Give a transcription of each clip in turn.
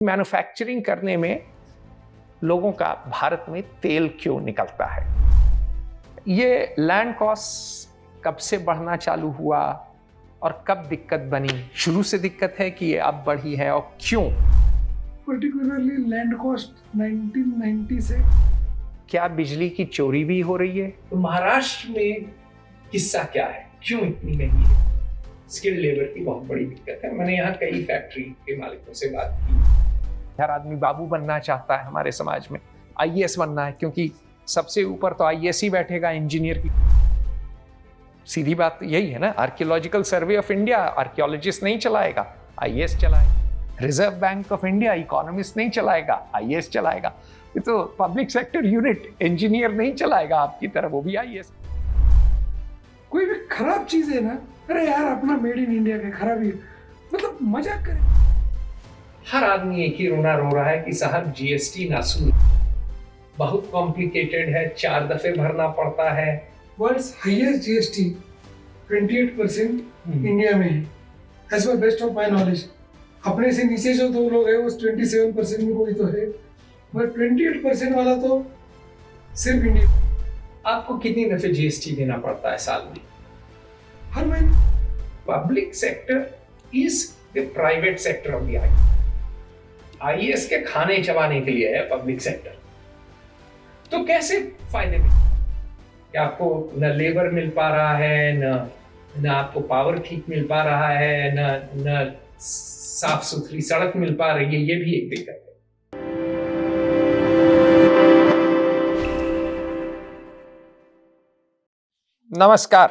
Manufacturing करने में लोगों का भारत में तेल क्यों निकलता है? ये लैंड कॉस्ट कब से बढ़ना चालू हुआ और कब दिक्कत बनी? शुरू से दिक्कत है कि ये अब बढ़ी है और क्यों? पर्टिकुलरली लैंड कॉस्ट 1990 से। क्या बिजली की चोरी भी हो रही है? तो महाराष्ट्र में किस्सा क्या है, क्यों इतनी महंगी है? स्किल्ड लेबर की बहुत बड़ी दिक्कत है। मैंने यहाँ कई फैक्ट्री के मालिकों से बात की। हर आदमी बाबू बनना चाहता है हमारे समाज में, आईएएस बनना है, क्योंकि सबसे ऊपर तो आईएएस ही बैठेगा, इंजीनियर की। सीधी बात यही है ना। Archaeological survey of India archaeologist नहीं चलाएगा, आईएएस चलाएगा। Reserve bank of India economist नहीं चलाएगा, आईएएस चलाएगा। ये तो पब्लिक सेक्टर यूनिट इंजीनियर नहीं चलाएगा आपकी तरह, वो भी आईएएस। कोई भी खराब चीज है ना, अरे यार अपना मेड इन इंडिया का खराबी, मतलब मजाक करें। हर आदमी एक ही रोना रो रहा है कि साहब जीएसटी नासूर, बहुत कॉम्प्लिकेटेड है, 4 दफे भरना पड़ता है। वर्ल्ड्स हाईएस्ट जीएसटी 28% इंडिया में है, as per best of my knowledge. अपने से नीचे जो 2 लोग हैं वो 27% में कोई तो है, बट 28% वाला तो सिर्फ इंडिया। आपको कितनी दफे जीएसटी देना पड़ता है साल में? हर महीने। Public sector is the private sector of the IAS के खाने चबाने के लिए है पब्लिक सेक्टर। तो कैसे फायदे में कि आपको न लेबर मिल पा रहा है, न आपको पावर ठीक मिल पा रहा है, न साफ सुथरी सड़क मिल पा रही है, ये भी एक दिक्कत है। नमस्कार,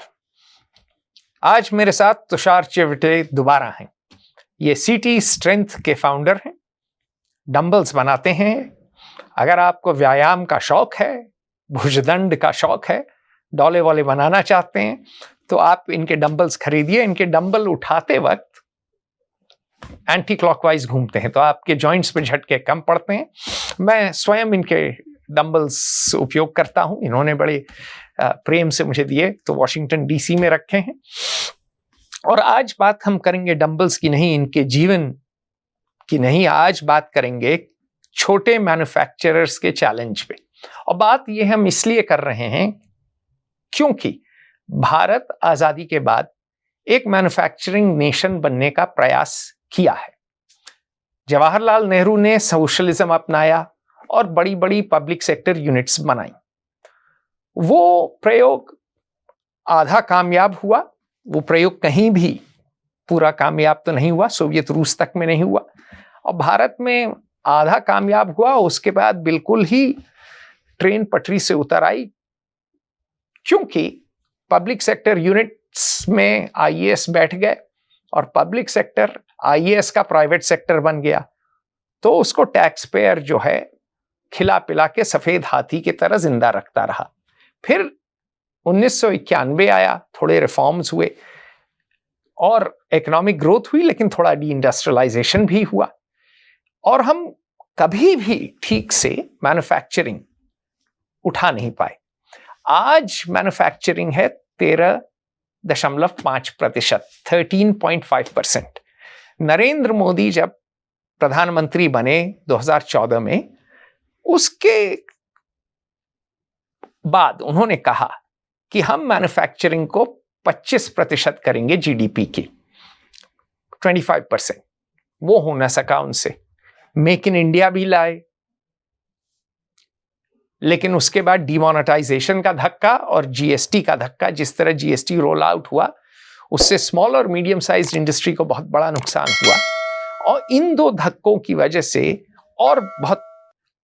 आज मेरे साथ तुषार चिवटे दोबारा हैं। ये सिटी स्ट्रेंथ के फाउंडर हैं, डंबल्स बनाते हैं। अगर आपको व्यायाम का शौक है, भुजदंड का शौक है, डोले वोले बनाना चाहते हैं, तो आप इनके डंबल्स खरीदिए। इनके डंबल उठाते वक्त एंटी क्लॉकवाइज घूमते हैं, तो आपके जॉइंट्स पे झटके कम पड़ते हैं। मैं स्वयं इनके डंबल्स उपयोग करता हूं, इन्होंने बड़े प्रेम से मुझे दिए, तो वॉशिंगटन डीसी में रखे हैं। और आज बात हम करेंगे डंबल्स की नहीं, इनके जीवन की नहीं, आज बात करेंगे छोटे मैन्युफैक्चरर्स के चैलेंज पे। और बात ये हम इसलिए कर रहे हैं क्योंकि भारत आजादी के बाद एक मैन्युफैक्चरिंग नेशन बनने का प्रयास किया है। जवाहरलाल नेहरू ने सोशलिज्म अपनाया और बड़ी बड़ी पब्लिक सेक्टर यूनिट्स बनाई। वो प्रयोग आधा कामयाब हुआ, वो प्रयोग कहीं भी पूरा कामयाब तो नहीं हुआ, सोवियत रूस तक में नहीं हुआ, और भारत में आधा कामयाब हुआ। उसके बाद बिल्कुल ही ट्रेन पटरी से उतर आई, क्योंकि पब्लिक सेक्टर यूनिट्स में आईएएस बैठ गए और पब्लिक सेक्टर आईएएस का प्राइवेट सेक्टर बन गया। तो उसको टैक्स पेयर जो है खिला पिला के सफेद हाथी की तरह जिंदा रखता रहा। फिर 1991 आया, थोड़े रिफॉर्म्स हुए और इकोनॉमिक ग्रोथ हुई, लेकिन थोड़ा डी इंडस्ट्रियलाइजेशन भी हुआ। और हम कभी भी ठीक से मैन्युफैक्चरिंग उठा नहीं पाए। आज मैन्युफैक्चरिंग है 13.5%, 13.5%। नरेंद्र मोदी जब प्रधानमंत्री बने 2014 में, उसके बाद उन्होंने कहा कि हम मैन्युफैक्चरिंग को 25% करेंगे जीडीपी की, 25%। वो हो ना सका उनसे। मेक इन इंडिया भी लाए, लेकिन उसके बाद डिमोनेटाइजेशन का धक्का और जीएसटी का धक्का, जिस तरह जीएसटी रोल आउट हुआ, उससे स्मॉल और मीडियम साइज्ड इंडस्ट्री को बहुत बड़ा नुकसान हुआ। और इन 2 धक्कों की वजह से और बहुत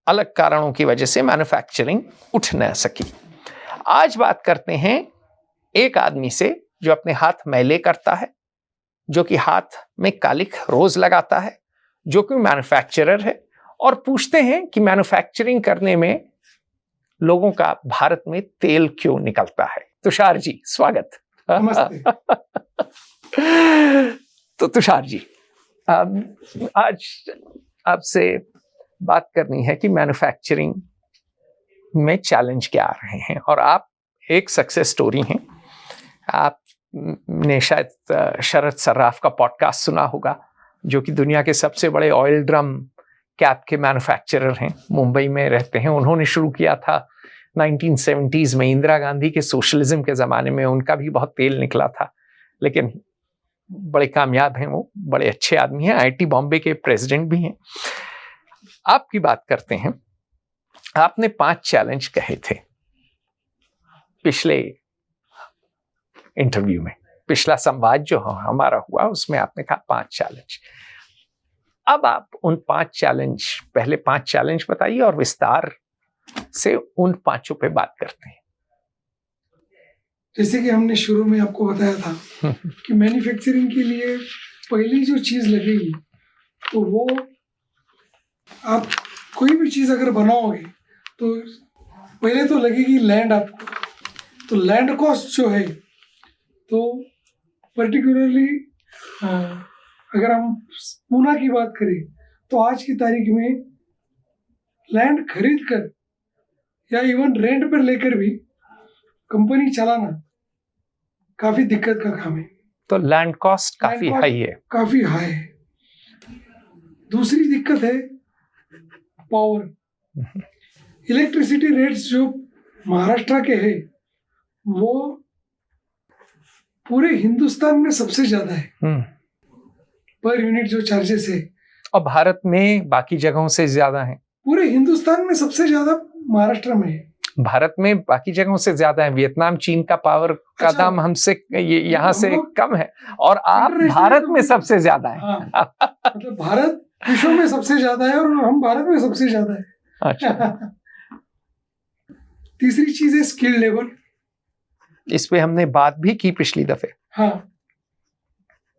अलग कारणों की वजह से मैन्युफैक्चरिंग उठ न सकी। आज बात करते हैं एक आदमी से जो अपने हाथ मैले करता है, जो कि हाथ में कालिख रोज लगाता है, जो कि मैन्युफैक्चरर है, और पूछते हैं कि मैन्युफैक्चरिंग करने में लोगों का भारत में तेल क्यों निकलता है। तुषार जी, स्वागत। नमस्ते। तो तुषार जी, आज आपसे बात करनी है कि मैन्युफैक्चरिंग में चैलेंज क्या आ रहे हैं, और आप एक सक्सेस स्टोरी हैं। आपने शायद शरद सर्राफ का पॉडकास्ट सुना होगा, जो कि दुनिया के सबसे बड़े ऑयल ड्रम कैप के मैन्युफैक्चरर हैं, मुंबई में रहते हैं। उन्होंने शुरू किया था 1970s में, इंदिरा गांधी के सोशलिज्म के ज़माने में। उनका भी बहुत तेल निकला था, लेकिन बड़े कामयाब हैं वो, बड़े अच्छे आदमी हैं, IIT बॉम्बे के प्रेसिडेंट भी हैं। आपकी बात करते हैं। आपने 5 चैलेंज कहे थे पिछले इंटरव्यू में, पिछला संवाद जो हमारा हुआ उसमें आपने कहा 5 चैलेंज। अब आप उन 5 चैलेंज, पहले 5 चैलेंज बताइए और विस्तार से उन 5 पे बात करते हैं। जैसे कि हमने शुरू में आपको बताया था कि मैन्युफैक्चरिंग के लिए पहली जो चीज़ लगेगी, तो वो आप कोई भी चीज़ अगर बनाओगे तो पहले तो लगेगी लैंड आपको। तो लैंड कॉस्ट जो है, तो पर्टिकुलरली अगर हम पूना की बात करें तो आज की तारीख में लैंड खरीद कर या इवन रेंट पर लेकर भी कंपनी चलाना काफी दिक्कत का काम है। तो लैंड कॉस्ट काफी हाई है, काफी हाई है। दूसरी दिक्कत है पावर। इलेक्ट्रिसिटी रेट्स जो महाराष्ट्र के हैं वो पूरे हिंदुस्तान में सबसे ज्यादा है पर यूनिट जो चार्जेस है, और भारत में बाकी जगहों से ज्यादा है। पूरे हिंदुस्तान में सबसे ज्यादा महाराष्ट्र में है। भारत में बाकी जगहों से ज्यादा है। वियतनाम, चीन का पावर का दाम हमसे यहाँ से कम है, और आप भारत में सबसे ज्यादा है। हाँ, मतलब भारत विश्व में सबसे ज्यादा है और हम भारत में सबसे ज्यादा है। अच्छा। तीसरी चीज है स्किल्ड लेबर। इस पे हमने बात भी की पिछली दफे। हाँ।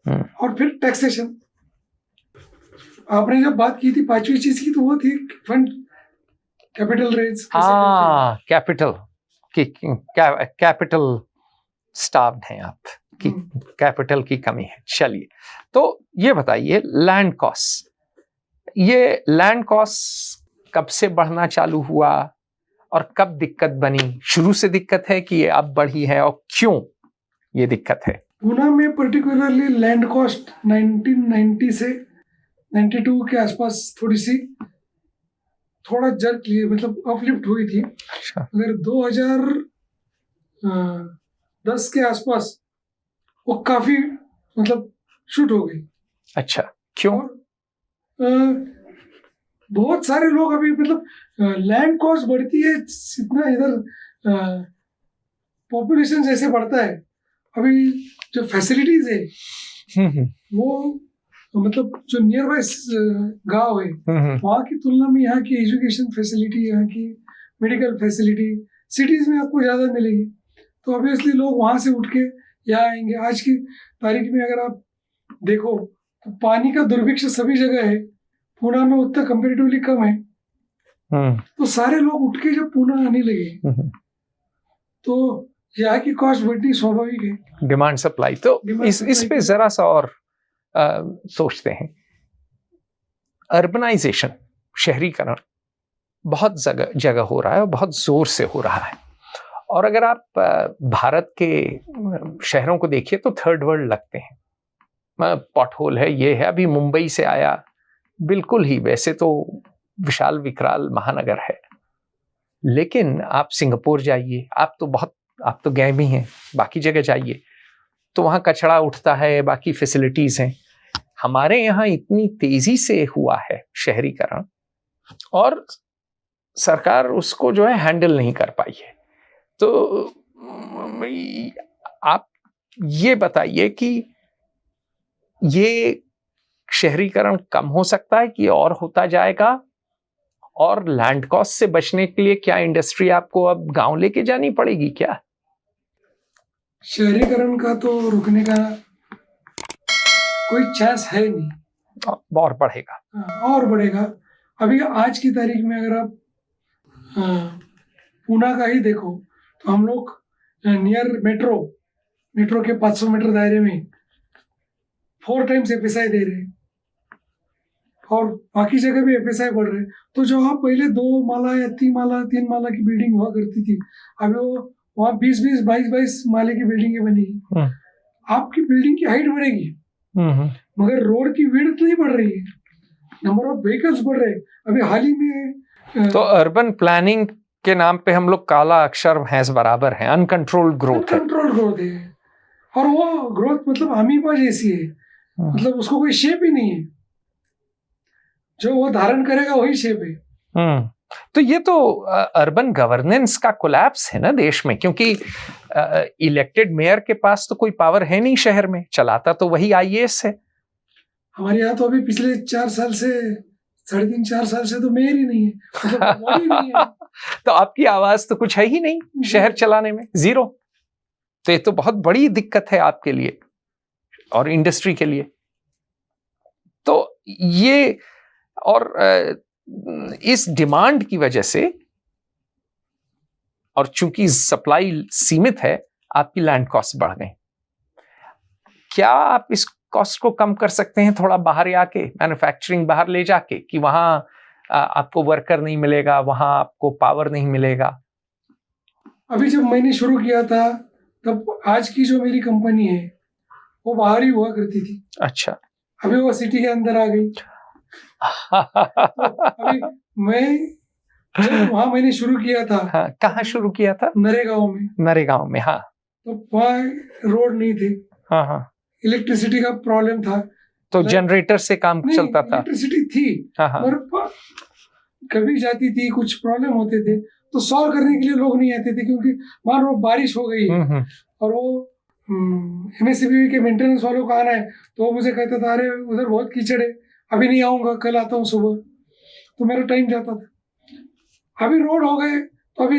और फिर टैक्सेशन। आपने जब बात की थी 5वीं चीज की, तो वो थी फंड, कैपिटल रेज। हाँ, कैपिटल स्टार्व्ड हैं आप, कि कैपिटल की कमी है। चलिए, तो ये बताइए लैंड कॉस्ट, ये लैंड कॉस्ट कब से बढ़ना चालू हुआ और कब दिक्कत बनी? शुरू से दिक्कत है कि ये अब बढ़ी है, और क्यों ये दिक्कत है? पूना में पर्टिकुलरली लैंड कॉस्ट 1990 से 92 के आसपास थोड़ा जर्क लिए, मतलब अपलिफ्ट हुई थी। अच्छा। अगर 2010 के आसपास वो काफी मतलब शूट हो गई। अच्छा, क्यों? बहुत सारे लोग अभी, मतलब लैंड कॉस्ट बढ़ती है इतना, इधर पॉपुलेशन जैसे बढ़ता है, अभी जो फैसिलिटीज है वो, मतलब जो नियर बाय गाँव है वहाँ की तुलना में यहाँ की एजुकेशन फैसिलिटी, यहाँ की मेडिकल फैसिलिटी सिटीज में आपको ज़्यादा मिलेगी। तो ऑब्वियसली लोग वहाँ से उठ के यहाँ आएंगे। आज की तारीख में अगर आप देखो तो पानी का दुर्भिक्ष सभी जगह है, पूना में उतना कंपेरेटिवली कम है। तो सारे लोग उठ के जब पूना आने लगे तो यहाँ की कॉस्ट बढ़नी स्वाभाविक है। Demand supply. तो इस पे जरा सा और सोचते हैं। अर्बनाइजेशन, शहरीकरण बहुत जगह हो रहा है और बहुत जोर से हो रहा है। और अगर आप भारत के शहरों को देखिए तो थर्ड वर्ल्ड लगते हैं। पॉटहोल है, ये है। अभी मुंबई से आया, बिल्कुल ही वैसे तो विशाल विकराल महानगर है, लेकिन आप सिंगापुर जाइए, आप तो गए भी हैं, बाकी जगह जाइए तो वहाँ कचरा उठता है, बाकी फैसिलिटीज हैं। हमारे यहाँ इतनी तेजी से हुआ है शहरीकरण और सरकार उसको जो है हैंडल नहीं कर पाई है। तो आप ये बताइए कि ये शहरीकरण कम हो सकता है कि और होता जाएगा? और लैंड कॉस्ट से बचने के लिए क्या इंडस्ट्री आपको अब गांव लेके जानी पड़ेगी क्या? शहरीकरण का तो रुकने का कोई चांस है नहीं, और बढ़ेगा। और बढ़ेगा। अभी आज की तारीख में अगर आप पूना का ही देखो तो हम लोग नियर मेट्रो के 500 मीटर दायरे में 4 टाइम्स FSI दे रहे हैं और बाकी जगह भी FSI बढ़ रहे हैं। तो जो आप पहले 2 माला या 3 माला की बिल्डिंग हुआ करती थी, अभी वो वहाँ 20-20, 22-22 माले की बिल्डिंगें बनेगी। आपकी बिल्डिंग की हाइट बढ़ेगी मगर रोड की विड्थ नहीं बढ़ रही है। नंबर ऑफ व्हीकल्स बढ़ रहे हैं। अभी हाल ही में तो अर्बन प्लानिंग के नाम पे हम लोग काला अक्षर भैंस बराबर है, अनकंट्रोल्ड ग्रोथ है। कंट्रोल ग्रोथ है, और वो ग्रोथ मतलब अमीबा जैसी है, मतलब उसको कोई शेप ही नहीं है, जो वो धारण करेगा वही शेप है। तो ये तो अर्बन गवर्नेंस का कोलैप्स है ना देश में, क्योंकि इलेक्टेड मेयर के पास तो कोई पावर है नहीं शहर में, चलाता तो वही आईएएस है। हमारे यहाँ तो अभी पिछले 4 साल से 3.5-4 साल से तो मेयर ही नहीं है, मतलब body नहीं है। तो आपकी आवाज तो कुछ है ही नहीं शहर चलाने में, जीरो। तो ये तो बहुत बड़ी दिक्कत है आपके लिए और इंडस्ट्री के लिए। तो ये और इस डिमांड की वजह से, और चूंकि सप्लाई सीमित है, आपकी लैंड कॉस्ट बढ़ गई। क्या आप इस कॉस्ट को कम कर सकते हैं थोड़ा बाहर आके, मैन्युफैक्चरिंग बाहर ले जाके, कि वहां आपको वर्कर नहीं मिलेगा, वहां आपको पावर नहीं मिलेगा? अभी जब मैंने शुरू किया था तब आज की जो मेरी कंपनी है वो बाहर ही हुआ करती थी। अच्छा। अभी वो सिटी के अंदर आ गई। तो अभी मैं जब वहाँ मैंने शुरू किया था, हाँ, कहाँ शुरू किया था? नरेगांव में। नरेगांव में, हाँ। तो वहाँ रोड नहीं थे, हाँ हाँ। इलेक्ट्रिसिटी का प्रॉब्लम था, तो जनरेटर से काम चलता था? इलेक्ट्रिसिटी थी, हाँ हाँ। और कभी जाती थी, कुछ प्रॉब्लम होते थे तो सॉल्व करने के लिए लोग नहीं आते थे, क्योंकि मान लो बारिश हो गई और वो एमएससीबी के मेंटेनेंस वालों का आना है, तो वो मुझे कहता था अरे उधर बहुत कीचड़ है, अभी नहीं आऊँगा, कल आता हूँ सुबह। तो मेरा टाइम जाता था। अभी रोड हो गए तो अभी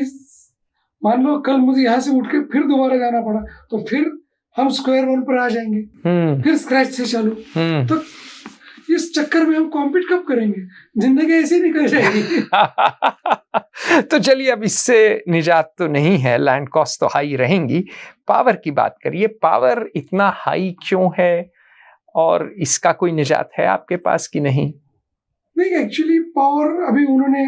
मान लो कल मुझे यहाँ से उठ के फिर दोबारा जाना पड़ा, तो फिर हम स्क्वायर वन पर आ जाएंगे, फिर स्क्रैच से चालू। तो इस चक्कर में हम कॉम्पीट कब करेंगे? जिंदगी ऐसी निकल जाएगी। तो चलिए, अब इससे निजात तो नहीं है, लैंड कॉस्ट तो हाई रहेंगी। पावर की बात करिए, पावर इतना हाई क्यों है और इसका कोई निजात है आपके पास कि नहीं? नहीं, एक्चुअली पावर अभी उन्होंने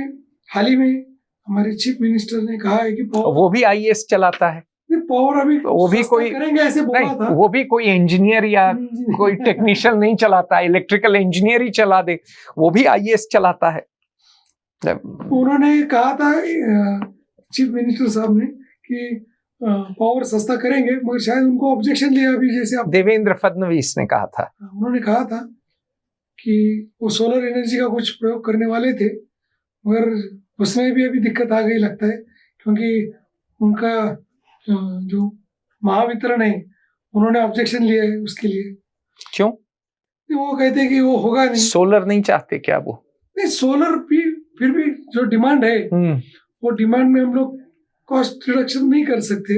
हाल ही में हमारे चीफ मिनिस्टर ने कहा है कि पावर, वो भी आईएएस चलाता है। पावर अभी वो भी कोई करेंगे ऐसे बोला नहीं, था। वो भी कोई इंजीनियर या कोई टेक्नीशियन नहीं चलाता, इलेक्ट्रिकल इंजीनियर ही चला दे, वो भी आईएएस चलाता है। उन्होंने कहा था चीफ मिनिस्टर साहब ने कि पावर सस्ता करेंगे, मगर शायद उनको ऑब्जेक्शन लिया अभी, जैसे आप देवेंद्र फडणवीस ने कहा था। उन्होंने कहा था कि वो सोलर एनर्जी का कुछ प्रयोग करने वाले थे, मगर उसमें भी अभी दिक्कत आ गई लगता है, क्योंकि उनका जो महावितरण है उन्होंने ऑब्जेक्शन लिया है उसके लिए। क्यों? वो कहते हैं कि वो होगा नहीं। सोलर नहीं चाहते क्या वो? नहीं, सोलर भी फिर भी जो डिमांड है वो डिमांड में हम लोग कॉस्ट रिडक्शन नहीं कर सकते।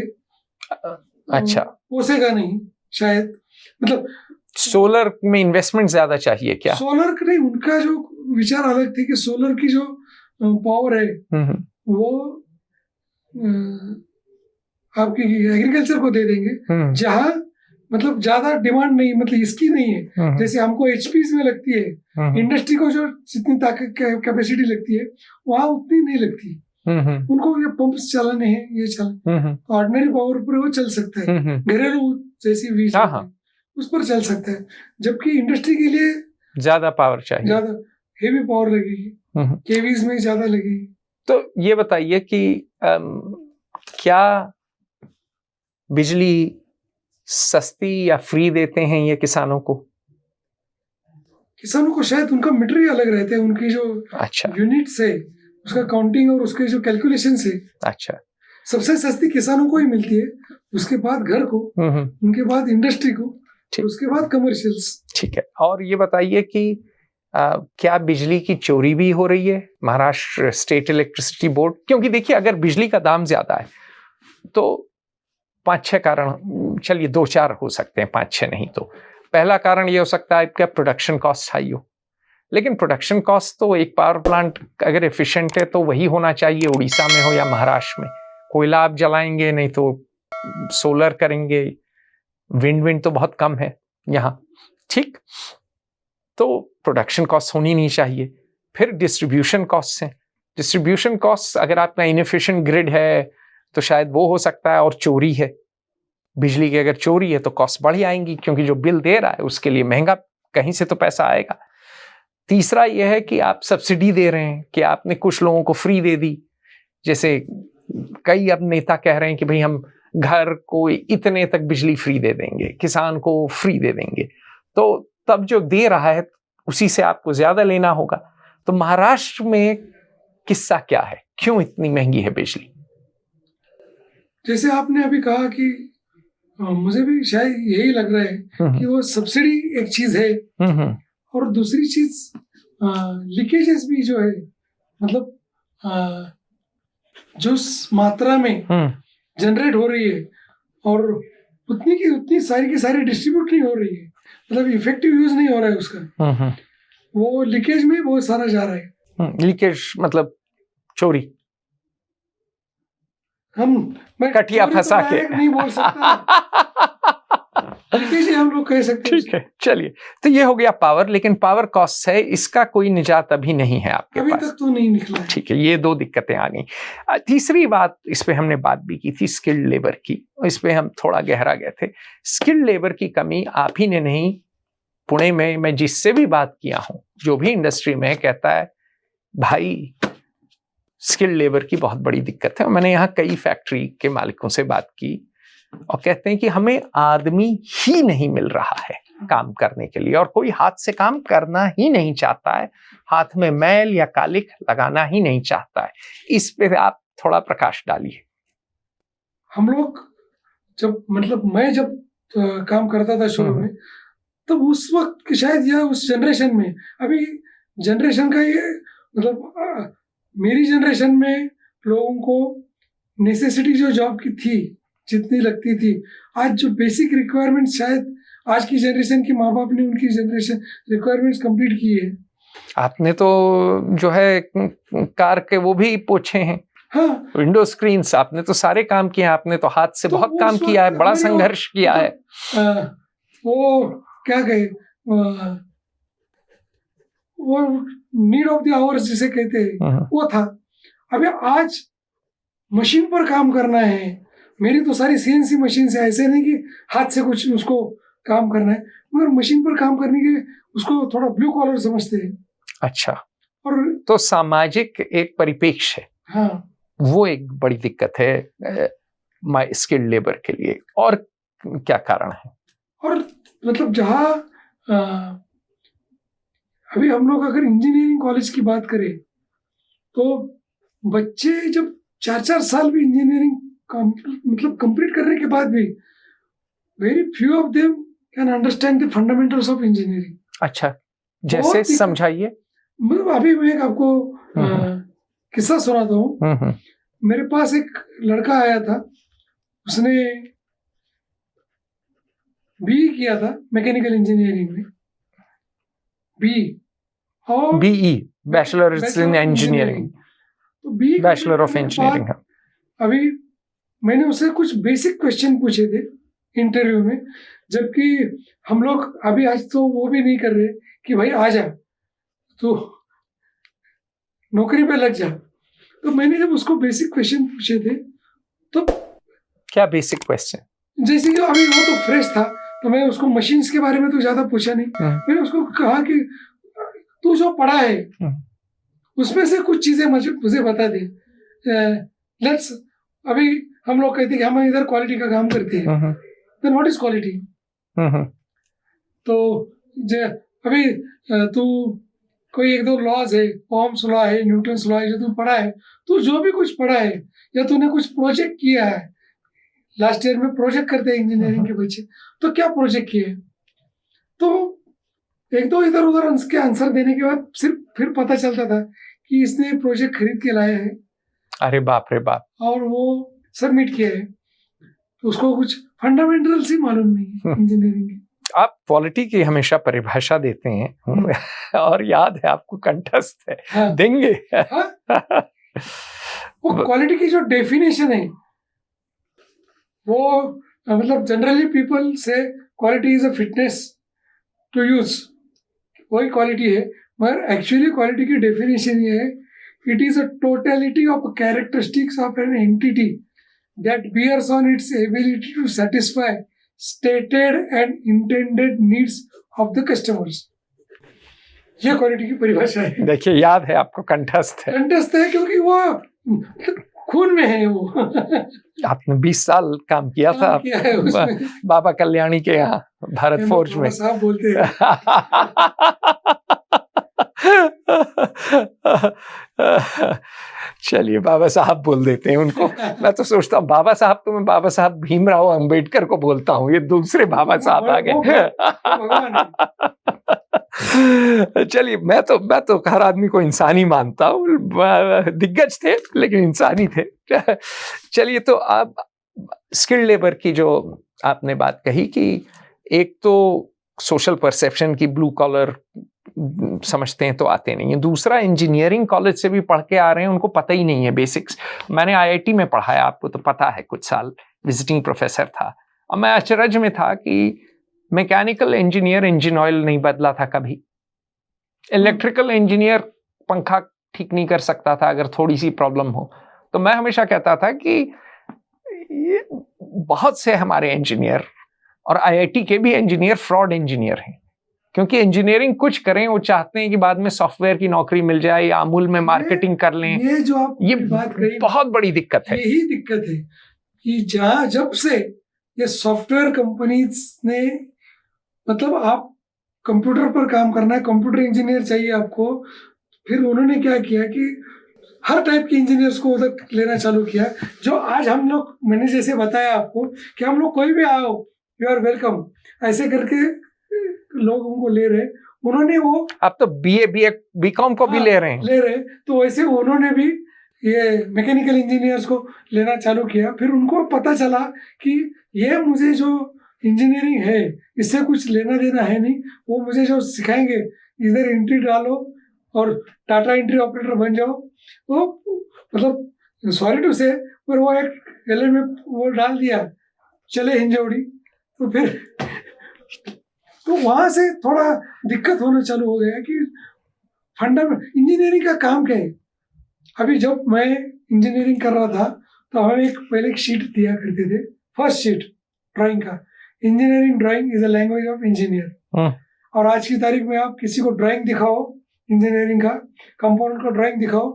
अच्छा, पोसेगा नहीं शायद, मतलब सोलर में इन्वेस्टमेंट ज्यादा चाहिए क्या? सोलर का नहीं, उनका जो विचार अलग थी कि सोलर की जो पावर है वो आपकी एग्रीकल्चर को दे देंगे, जहाँ मतलब ज्यादा डिमांड नहीं, मतलब इसकी नहीं है। जैसे हमको एचपीज में लगती है, इंडस्ट्री को जो जितनी ताकत कैपेसिटी लगती है वहाँ उतनी नहीं लगती। उनको ये पंप्स चलाने हैं, ये चला ऑर्डिनरी पावर पर वो चल सकता है, घरेलू जैसी वीज उस पर चल सकता है, जबकि इंडस्ट्री के लिए ज्यादा पावर चाहिए, ज्यादा हेवी पावर लगेगी, केवीज में ज्यादा लगेगी। तो ये बताइए कि क्या बिजली सस्ती या फ्री देते हैं ये किसानों को? किसानों को शायद उनका मीटर ही अलग रहते हैं, उनकी जो यूनिट्स है उसका काउंटिंग और उसके जो कैलकुलेशन है। अच्छा, सबसे सस्ती किसानों को ही मिलती है, उसके बाद घर को, उनके बाद इंडस्ट्री को, उसके बाद कमर्शियल्स। ठीक है, और ये बताइए कि क्या बिजली की चोरी भी हो रही है महाराष्ट्र स्टेट इलेक्ट्रिसिटी बोर्ड? क्योंकि देखिए, अगर बिजली का दाम ज्यादा है तो 5-6 कारण, चलिए 2-4 हो सकते हैं, 5-6 नहीं। तो पहला कारण ये हो सकता है कि प्रोडक्शन कॉस्ट हाई हो, लेकिन प्रोडक्शन कॉस्ट तो एक पावर प्लांट अगर एफिशिएंट है तो वही होना चाहिए, उड़ीसा में हो या महाराष्ट्र में। कोयला आप जलाएंगे नहीं तो सोलर करेंगे, विंड तो बहुत कम है यहाँ, ठीक? तो प्रोडक्शन कॉस्ट होनी नहीं चाहिए। फिर डिस्ट्रीब्यूशन कॉस्ट है, डिस्ट्रीब्यूशन कॉस्ट अगर आपका इनएफिशिएंट ग्रिड है तो शायद वो हो सकता है, और चोरी है बिजली की, अगर चोरी है तो कॉस्ट बढ़ जाएंगी, क्योंकि जो बिल दे रहा है उसके लिए महंगा कहीं से तो पैसा आएगा। तीसरा यह है कि आप सब्सिडी दे रहे हैं, कि आपने कुछ लोगों को फ्री दे दी, जैसे कई अब नेता कह रहे हैं कि भाई हम घर को इतने तक बिजली फ्री दे देंगे, किसान को फ्री दे देंगे, तो तब जो दे रहा है उसी से आपको ज्यादा लेना होगा। तो महाराष्ट्र में किस्सा क्या है, क्यों इतनी महंगी है बिजली? जैसे आपने अभी कहा कि मुझे भी शायद यही लग रहा है कि वो सब्सिडी एक चीज है, और दूसरी चीज लीकेजेस भी जो है, मतलब जो मात्रा में जनरेट हो रही है और उतनी की उतनी सारी की सारी डिस्ट्रीब्यूट नहीं हो रही है, मतलब इफेक्टिव यूज नहीं हो रहा है उसका, वो लीकेज में बहुत सारा जा रहा है। लीकेज मतलब चोरी, मैं कटिया फंसा के नहीं बोल सकता, लीकेज हम लोग कह सकते हैं। ठीक है, चलिए, तो ये हो गया पावर, लेकिन पावर कॉस्ट है, इसका कोई निजात अभी नहीं है आपके अभी पास, तक तो नहीं निकला। ठीक है, ये दो दिक्कतें आ गई। तीसरी बात, इस पे हमने बात भी की थी स्किल्ड लेबर की, इस पे हम थोड़ा गहरा गए थे। स्किल्ड लेबर की कमी आप ही ने नहीं, पुणे में मैं जिससे भी बात किया हूं, जो भी इंडस्ट्री में कहता है भाई स्किल्ड लेबर की बहुत बड़ी दिक्कत है। और मैंने यहाँ कई फैक्ट्री के मालिकों से बात की और कहते हैं कि हमें आदमी ही नहीं मिल रहा है काम करने के लिए, और कोई हाथ से काम करना ही नहीं चाहता है, हाथ में मैल या कालिक लगाना ही नहीं चाहता है। इस पे आप थोड़ा प्रकाश डालिए। हम लोग जब, मतलब मैं जब काम करता था शुरू में, तब उस वक्त शायद या उस जनरेशन में, अभी जनरेशन का ये मतलब मेरी जनरेशन में लोगों को नेसेसिटी जो जॉब की थी जितनी लगती थी, आज जो बेसिक रिक्वायरमेंट शायद आज की जनरेशन के माँ बाप ने उनकी जनरेशन रिक्वायरमेंट्स कंप्लीट की है। आपने तो जो है कार के वो भी पूछे हैं, हाँ, विंडो स्क्रीन, आपने तो सारे काम किए, आपने तो हाथ से तो बहुत काम किया है, बड़ा संघर्ष किया है। वो क्या कहे, वो नीड ऑफ द आवर्स जिसे कहते हैं वो था। अभी आज मशीन पर काम करना है, मेरी तो सारी सीएनसी मशीन से, ऐसे नहीं कि हाथ से कुछ उसको काम करना है, मगर मशीन पर काम करने के उसको थोड़ा ब्लू कॉलर समझते हैं। अच्छा, और तो सामाजिक एक परिप्रेक्ष्य है, हाँ, वो एक बड़ी दिक्कत है स्किल्ड लेबर के लिए। और क्या कारण है? और मतलब जहाँ अभी हम लोग अगर इंजीनियरिंग कॉलेज की बात करें तो बच्चे जब 4-4 साल भी इंजीनियरिंग मतलब कंप्लीट करने के बाद भी very few of them can understand the fundamentals of engineering. अच्छा, जैसे समझाइए। मतलब अभी मैं एक आपको किस्सा सुनाता हूँ। मेरे पास एक लड़का आया था, उसने बीई किया था मैकेनिकल इंजीनियरिंग में, बीई बैचलर इन इंजीनियरिंग, तो बीई बैचलर ऑफ इंजीनियरिंग। अभी मैंने उससे कुछ बेसिक क्वेश्चन पूछे थे इंटरव्यू में, जबकि हम लोग अभी आज तो वो भी नहीं कर रहे कि भाई आ जा तो नौकरी पे लग जा। तो मैंने जब उसको बेसिक क्वेश्चन पूछे थे, तो क्या बेसिक क्वेश्चन? जैसे कि अभी वो तो फ्रेश था, तो मैं उसको मशीन्स के बारे में तो ज्यादा पूछा नहीं। मैंने उसको कहा कि तू जो पढ़ा है उसमें से कुछ चीजें मुझे बता दे। लेट्स, अभी हम लोग कहते हैं कि हम इधर क्वालिटी का काम करते हैं, देन व्हाट इज क्वालिटी? तो अभी तू कोई 1-2 लॉज है, ओम्स लॉ है, न्यूटन्स लॉ है, जो तू पढ़ा है, तू जो भी कुछ पढ़ा है, या तूने कुछ प्रोजेक्ट किया है, लास्ट ईयर में प्रोजेक्ट करते हैं इंजीनियरिंग के बच्चे, तो क्या प्रोजेक्ट किए? तो 1-2 इधर उधर के आंसर देने के बाद सिर्फ फिर पता चलता था कि इसने प्रोजेक्ट खरीद के लाया है, अरे बाप रे बाप, और वो सबमिट किया है, तो उसको कुछ फंडामेंटल्स ही मालूम नहीं है इंजीनियरिंग के। आप क्वालिटी की हमेशा परिभाषा देते हैं और याद है आपको, कंठस्थ है। हाँ, देंगे। हाँ? वो क्वालिटी की जो डेफिनेशन है वो, मतलब generally people say quality is a fitness to use, वही क्वालिटी है, मगर एक्चुअली क्वालिटी की डेफिनेशन ये है, it is a totality of characteristics of an entity that bears on its ability to satisfy stated and intended needs of the customers. ये quality की परिभाषा है। देखिए, याद है आपको, कंठस्थ है। कंठस्थ है क्योंकि वो खून में है वो। आपने 20 साल काम किया था किया है उसमें। बाबा कल्याणी के यहाँ भारत फोर्ज में। साहब बोलते हैं। चलिए, बाबा साहब बोल देते हैं उनको। मैं तो सोचता हूँ बाबा साहब, तो मैं बाबा साहब भीमराव अंबेडकर को बोलता हूँ, ये दूसरे बाबा साहब आ गए। चलिए, मैं तो हर आदमी को इंसानी मानता हूँ। दिग्गज थे लेकिन इंसानी थे। चलिए, तो आप स्किल्ड लेबर की जो आपने बात कही कि एक तो सोशल परसेप्शन की ब्लू कॉलर समझते हैं तो आते नहीं है, दूसरा इंजीनियरिंग कॉलेज से भी पढ़ के आ रहे हैं, उनको पता ही नहीं है बेसिक्स। मैंने आईआईटी में पढ़ा है, आपको तो पता है, कुछ साल विजिटिंग प्रोफेसर था, और मैं अचरज में था कि मैकेनिकल इंजीनियर इंजन ऑयल नहीं बदला था कभी, इलेक्ट्रिकल इंजीनियर पंखा ठीक नहीं कर सकता था अगर थोड़ी सी प्रॉब्लम हो। तो मैं हमेशा कहता था कि ये बहुत से हमारे इंजीनियर और आईआईटी के भी इंजीनियर फ्रॉड इंजीनियर हैं, क्योंकि इंजीनियरिंग कुछ करें, वो चाहते हैं कि बाद में सॉफ्टवेयर की नौकरी मिल जाए या अमूल में मार्केटिंग कर लें। ये जो आप ये बात कही बहुत बड़ी दिक्कत है। यही दिक्कत है कि जब से ये सॉफ्टवेयर कंपनीज ने, मतलब आप कंप्यूटर पर काम करना है, कंप्यूटर इंजीनियर चाहिए आपको, फिर उन्होंने क्या किया कि हर टाइप के इंजीनियर्स को उधर लेना चालू किया। जो आज हम लोग, मैंने जैसे बताया आपको कि हम लोग कोई भी आओ, यू आर वेलकम, ऐसे करके लोग उनको ले रहे। उन्होंने वो, आप तो बीकॉम को भी ले रहे हैं, तो वैसे उन्होंने भी ये मैकेनिकल इंजीनियर्स को लेना चालू किया। फिर उनको पता चला कि ये मुझे जो इंजीनियरिंग है इससे कुछ लेना देना है नहीं, वो मुझे जो सिखाएंगे, इधर एंट्री डालो और टाटा एंट्री ऑपरेटर बन जाओ। वो मतलब सॉरी टू से, पर वो एक एल में वो डाल दिया, चले हिंजौड़ी। तो फिर तो वहां से थोड़ा दिक्कत होना चालू हो गया कि फंडामेंटल इंजीनियरिंग का काम क्या है। अभी जब मैं इंजीनियरिंग कर रहा था तो हमें पहले एक शीट दिया करते थे, फर्स्ट शीट ड्राइंग का, engineering drawing is a language of engineer. और आज की तारीख में आप किसी को ड्राइंग दिखाओ, इंजीनियरिंग का कंपाउंड का ड्राइंग दिखाओ,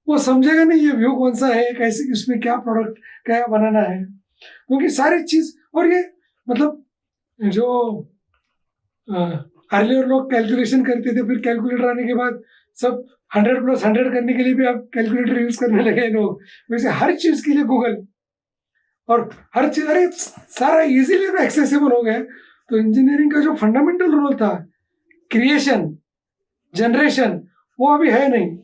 वो समझेगा नहीं ये व्यू कौन सा है, कैसे, इसमें क्या प्रोडक्ट क्या बनाना है, क्योंकि सारी चीज। और ये मतलब जो अर्लियर लोग कैलकुलेशन करते थे, फिर कैलकुलेटर आने के बाद सब 100+100 करने के लिए भी आप कैलकुलेटर यूज करने लगे लोग। वैसे हर चीज के लिए गूगल, और हर चीज, अरे सारा इजीली एक्सेसिबल हो गया। तो इंजीनियरिंग का जो फंडामेंटल रोल था, क्रिएशन, जनरेशन, वो अभी है नहीं।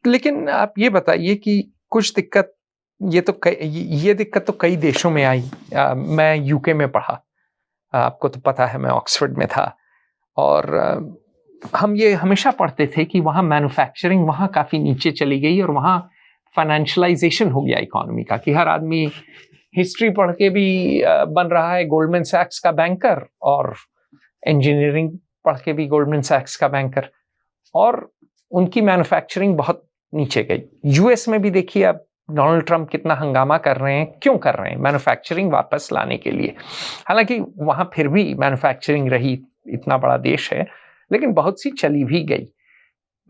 लेकिन आप ये बताइए कि कुछ दिक्कत, ये दिक्कत तो कई देशों में आई। मैं यूके में पढ़ा, आपको तो पता है, मैं ऑक्सफोर्ड में था, और हम ये हमेशा पढ़ते थे कि वहाँ मैन्युफैक्चरिंग वहाँ काफ़ी नीचे चली गई, और वहाँ फाइनेंशियलाइजेशन हो गया इकोनॉमी का, कि हर आदमी हिस्ट्री पढ़ के भी बन रहा है गोल्डमैन सैक्स का बैंकर, और इंजीनियरिंग पढ़ के भी गोल्डमैन सैक्स का बैंकर, और उनकी मैन्युफैक्चरिंग बहुत नीचे गई। यूएस में भी देखिए, अब डोनाल्ड ट्रंप कितना हंगामा कर रहे हैं, क्यों कर रहे हैं? मैन्युफैक्चरिंग वापस लाने के लिए। हालांकि वहाँ फिर भी मैन्युफैक्चरिंग रही, इतना बड़ा देश है, लेकिन बहुत सी चली भी गई।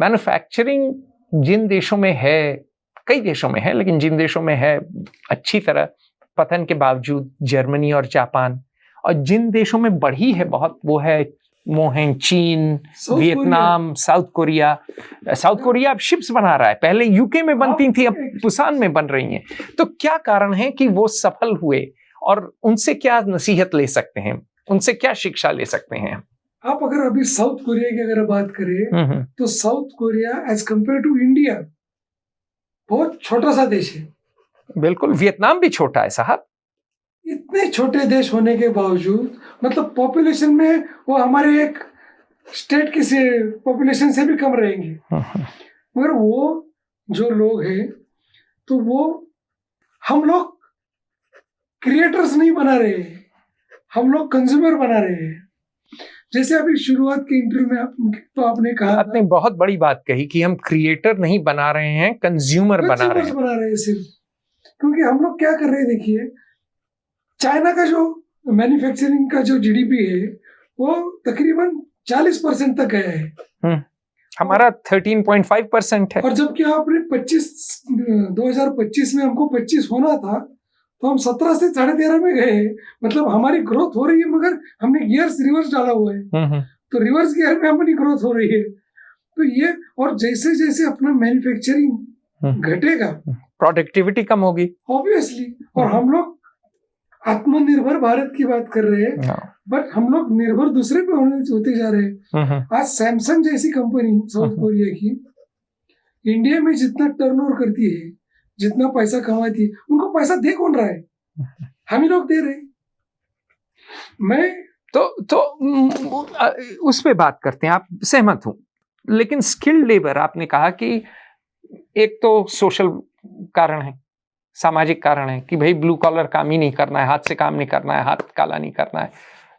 मैन्युफैक्चरिंग जिन देशों में है, कई देशों में है, लेकिन जिन देशों में है अच्छी तरह, पतन के बावजूद, जर्मनी और जापान, और जिन देशों में बढ़ी है बहुत, वो है चीन, वियतनाम, साउथ कोरिया अब शिप्स बना रहा है, पहले यूके में बनती थी, अब पुसान में बन रही हैं। तो क्या कारण है कि वो सफल हुए, और उनसे क्या नसीहत ले सकते हैं, उनसे क्या शिक्षा ले सकते हैं? आप अगर अभी साउथ कोरिया की अगर बात करें, तो South Korea as compare to India बहुत छोटा सा देश है। बिल्कुल, वियतनाम भी छोटा है साहब। इतने छोटे देश होने के बावजूद, मतलब पॉपुलेशन में वो हमारे एक स्टेट की से पॉपुलेशन से भी कम रहेंगे, मगर वो जो लोग हैं, तो वो हम लोग क्रिएटर्स नहीं बना रहे हैं, हम लोग कंज्यूमर बना रहे हैं। जैसे अभी शुरुआत के इंटरव्यू में तो आपने कहा, आपने बहुत बड़ी बात कही कि हम क्रिएटर नहीं बना रहे हैं, कंज्यूमर बना रहे हैं सिर्फ। क्योंकि हम लोग क्या कर रहे हैं, देखिए चाइना का जो मैन्युफैक्चरिंग का जो जीडीपी है, वो तकरीबन 40% तक गया है। हमारा 13.5% है। और जबकि आपने 2025 में हमको 25 होना था, तो हम 17 से 13.5 में गए। मतलब हमारी ग्रोथ हो रही है, मगर हमने गियर्स रिवर्स डाला हुआ है। तो रिवर्स गियर में हमारी ग्रोथ हो रही है। तो ये, और जैसे जैसे अपना मैन्युफैक्चरिंग घटेगा, प्रोडक्टिविटी कम होगी ऑब्वियसली। और हम लोग आत्मनिर्भर भारत की बात कर रहे हैं, बट हम लोग निर्भर दूसरे पे होते जा रहे हैं। आज सैमसंग जैसी कंपनी साउथ कोरिया की इंडिया में जितना टर्नओवर करती है, जितना पैसा कमाती है, उनको पैसा दे कौन रहा है? हम ही लोग दे रहे हैं। मैं तो उस पे बात करते हैं। आप सहमत हूं, लेकिन स्किल्ड लेबर आपने कहा कि एक तो सोशल कारण है, सामाजिक कारण है कि भाई ब्लू कॉलर काम ही नहीं करना है, हाथ से काम नहीं करना है, हाथ काला नहीं करना है।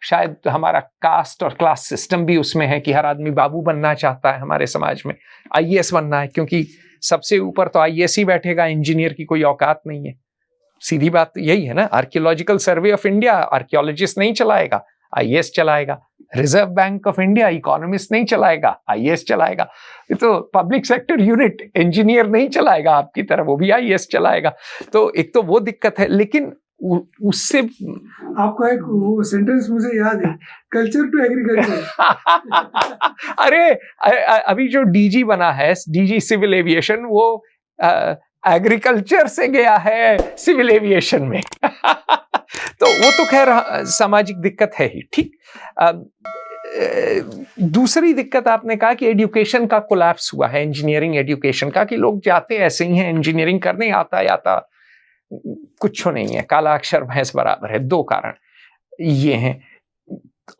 शायद हमारा कास्ट और क्लास सिस्टम भी उसमें है कि हर आदमी बाबू बनना चाहता है हमारे समाज में, आईएएस बनना है, क्योंकि सबसे ऊपर तो आईएएस ही बैठेगा, इंजीनियर की कोई औकात नहीं है। सीधी बात यही है ना। Archaeological survey of India archaeologist नहीं चलाएगा, आईएएस चलाएगा। Reserve bank of India economist नहीं चलाएगा, आईएएस चलाएगा। तो पब्लिक सेक्टर यूनिट इंजीनियर नहीं चलाएगा आपकी तरह, वो भी आईएएस चलाएगा। तो एक तो वो दिक्कत है, लेकिन उससे आपका एक वो सेंटेंस मुझे याद है, कल्चर टू एग्रीकल्चर। अरे अभी जो डीजी बना है, डीजी सिविल एविएशन, वो एग्रीकल्चर से गया है सिविल एविएशन में। तो वो तो खैर सामाजिक दिक्कत है ही, ठीक। दूसरी दिक्कत आपने कहा कि एजुकेशन का कोलैप्स हुआ है, इंजीनियरिंग एजुकेशन का, कि लोग जाते ऐसे ही हैं इंजीनियरिंग करने, आता कुछ नहीं है, काला अक्षर भैंस बराबर है। दो कारण ये हैं।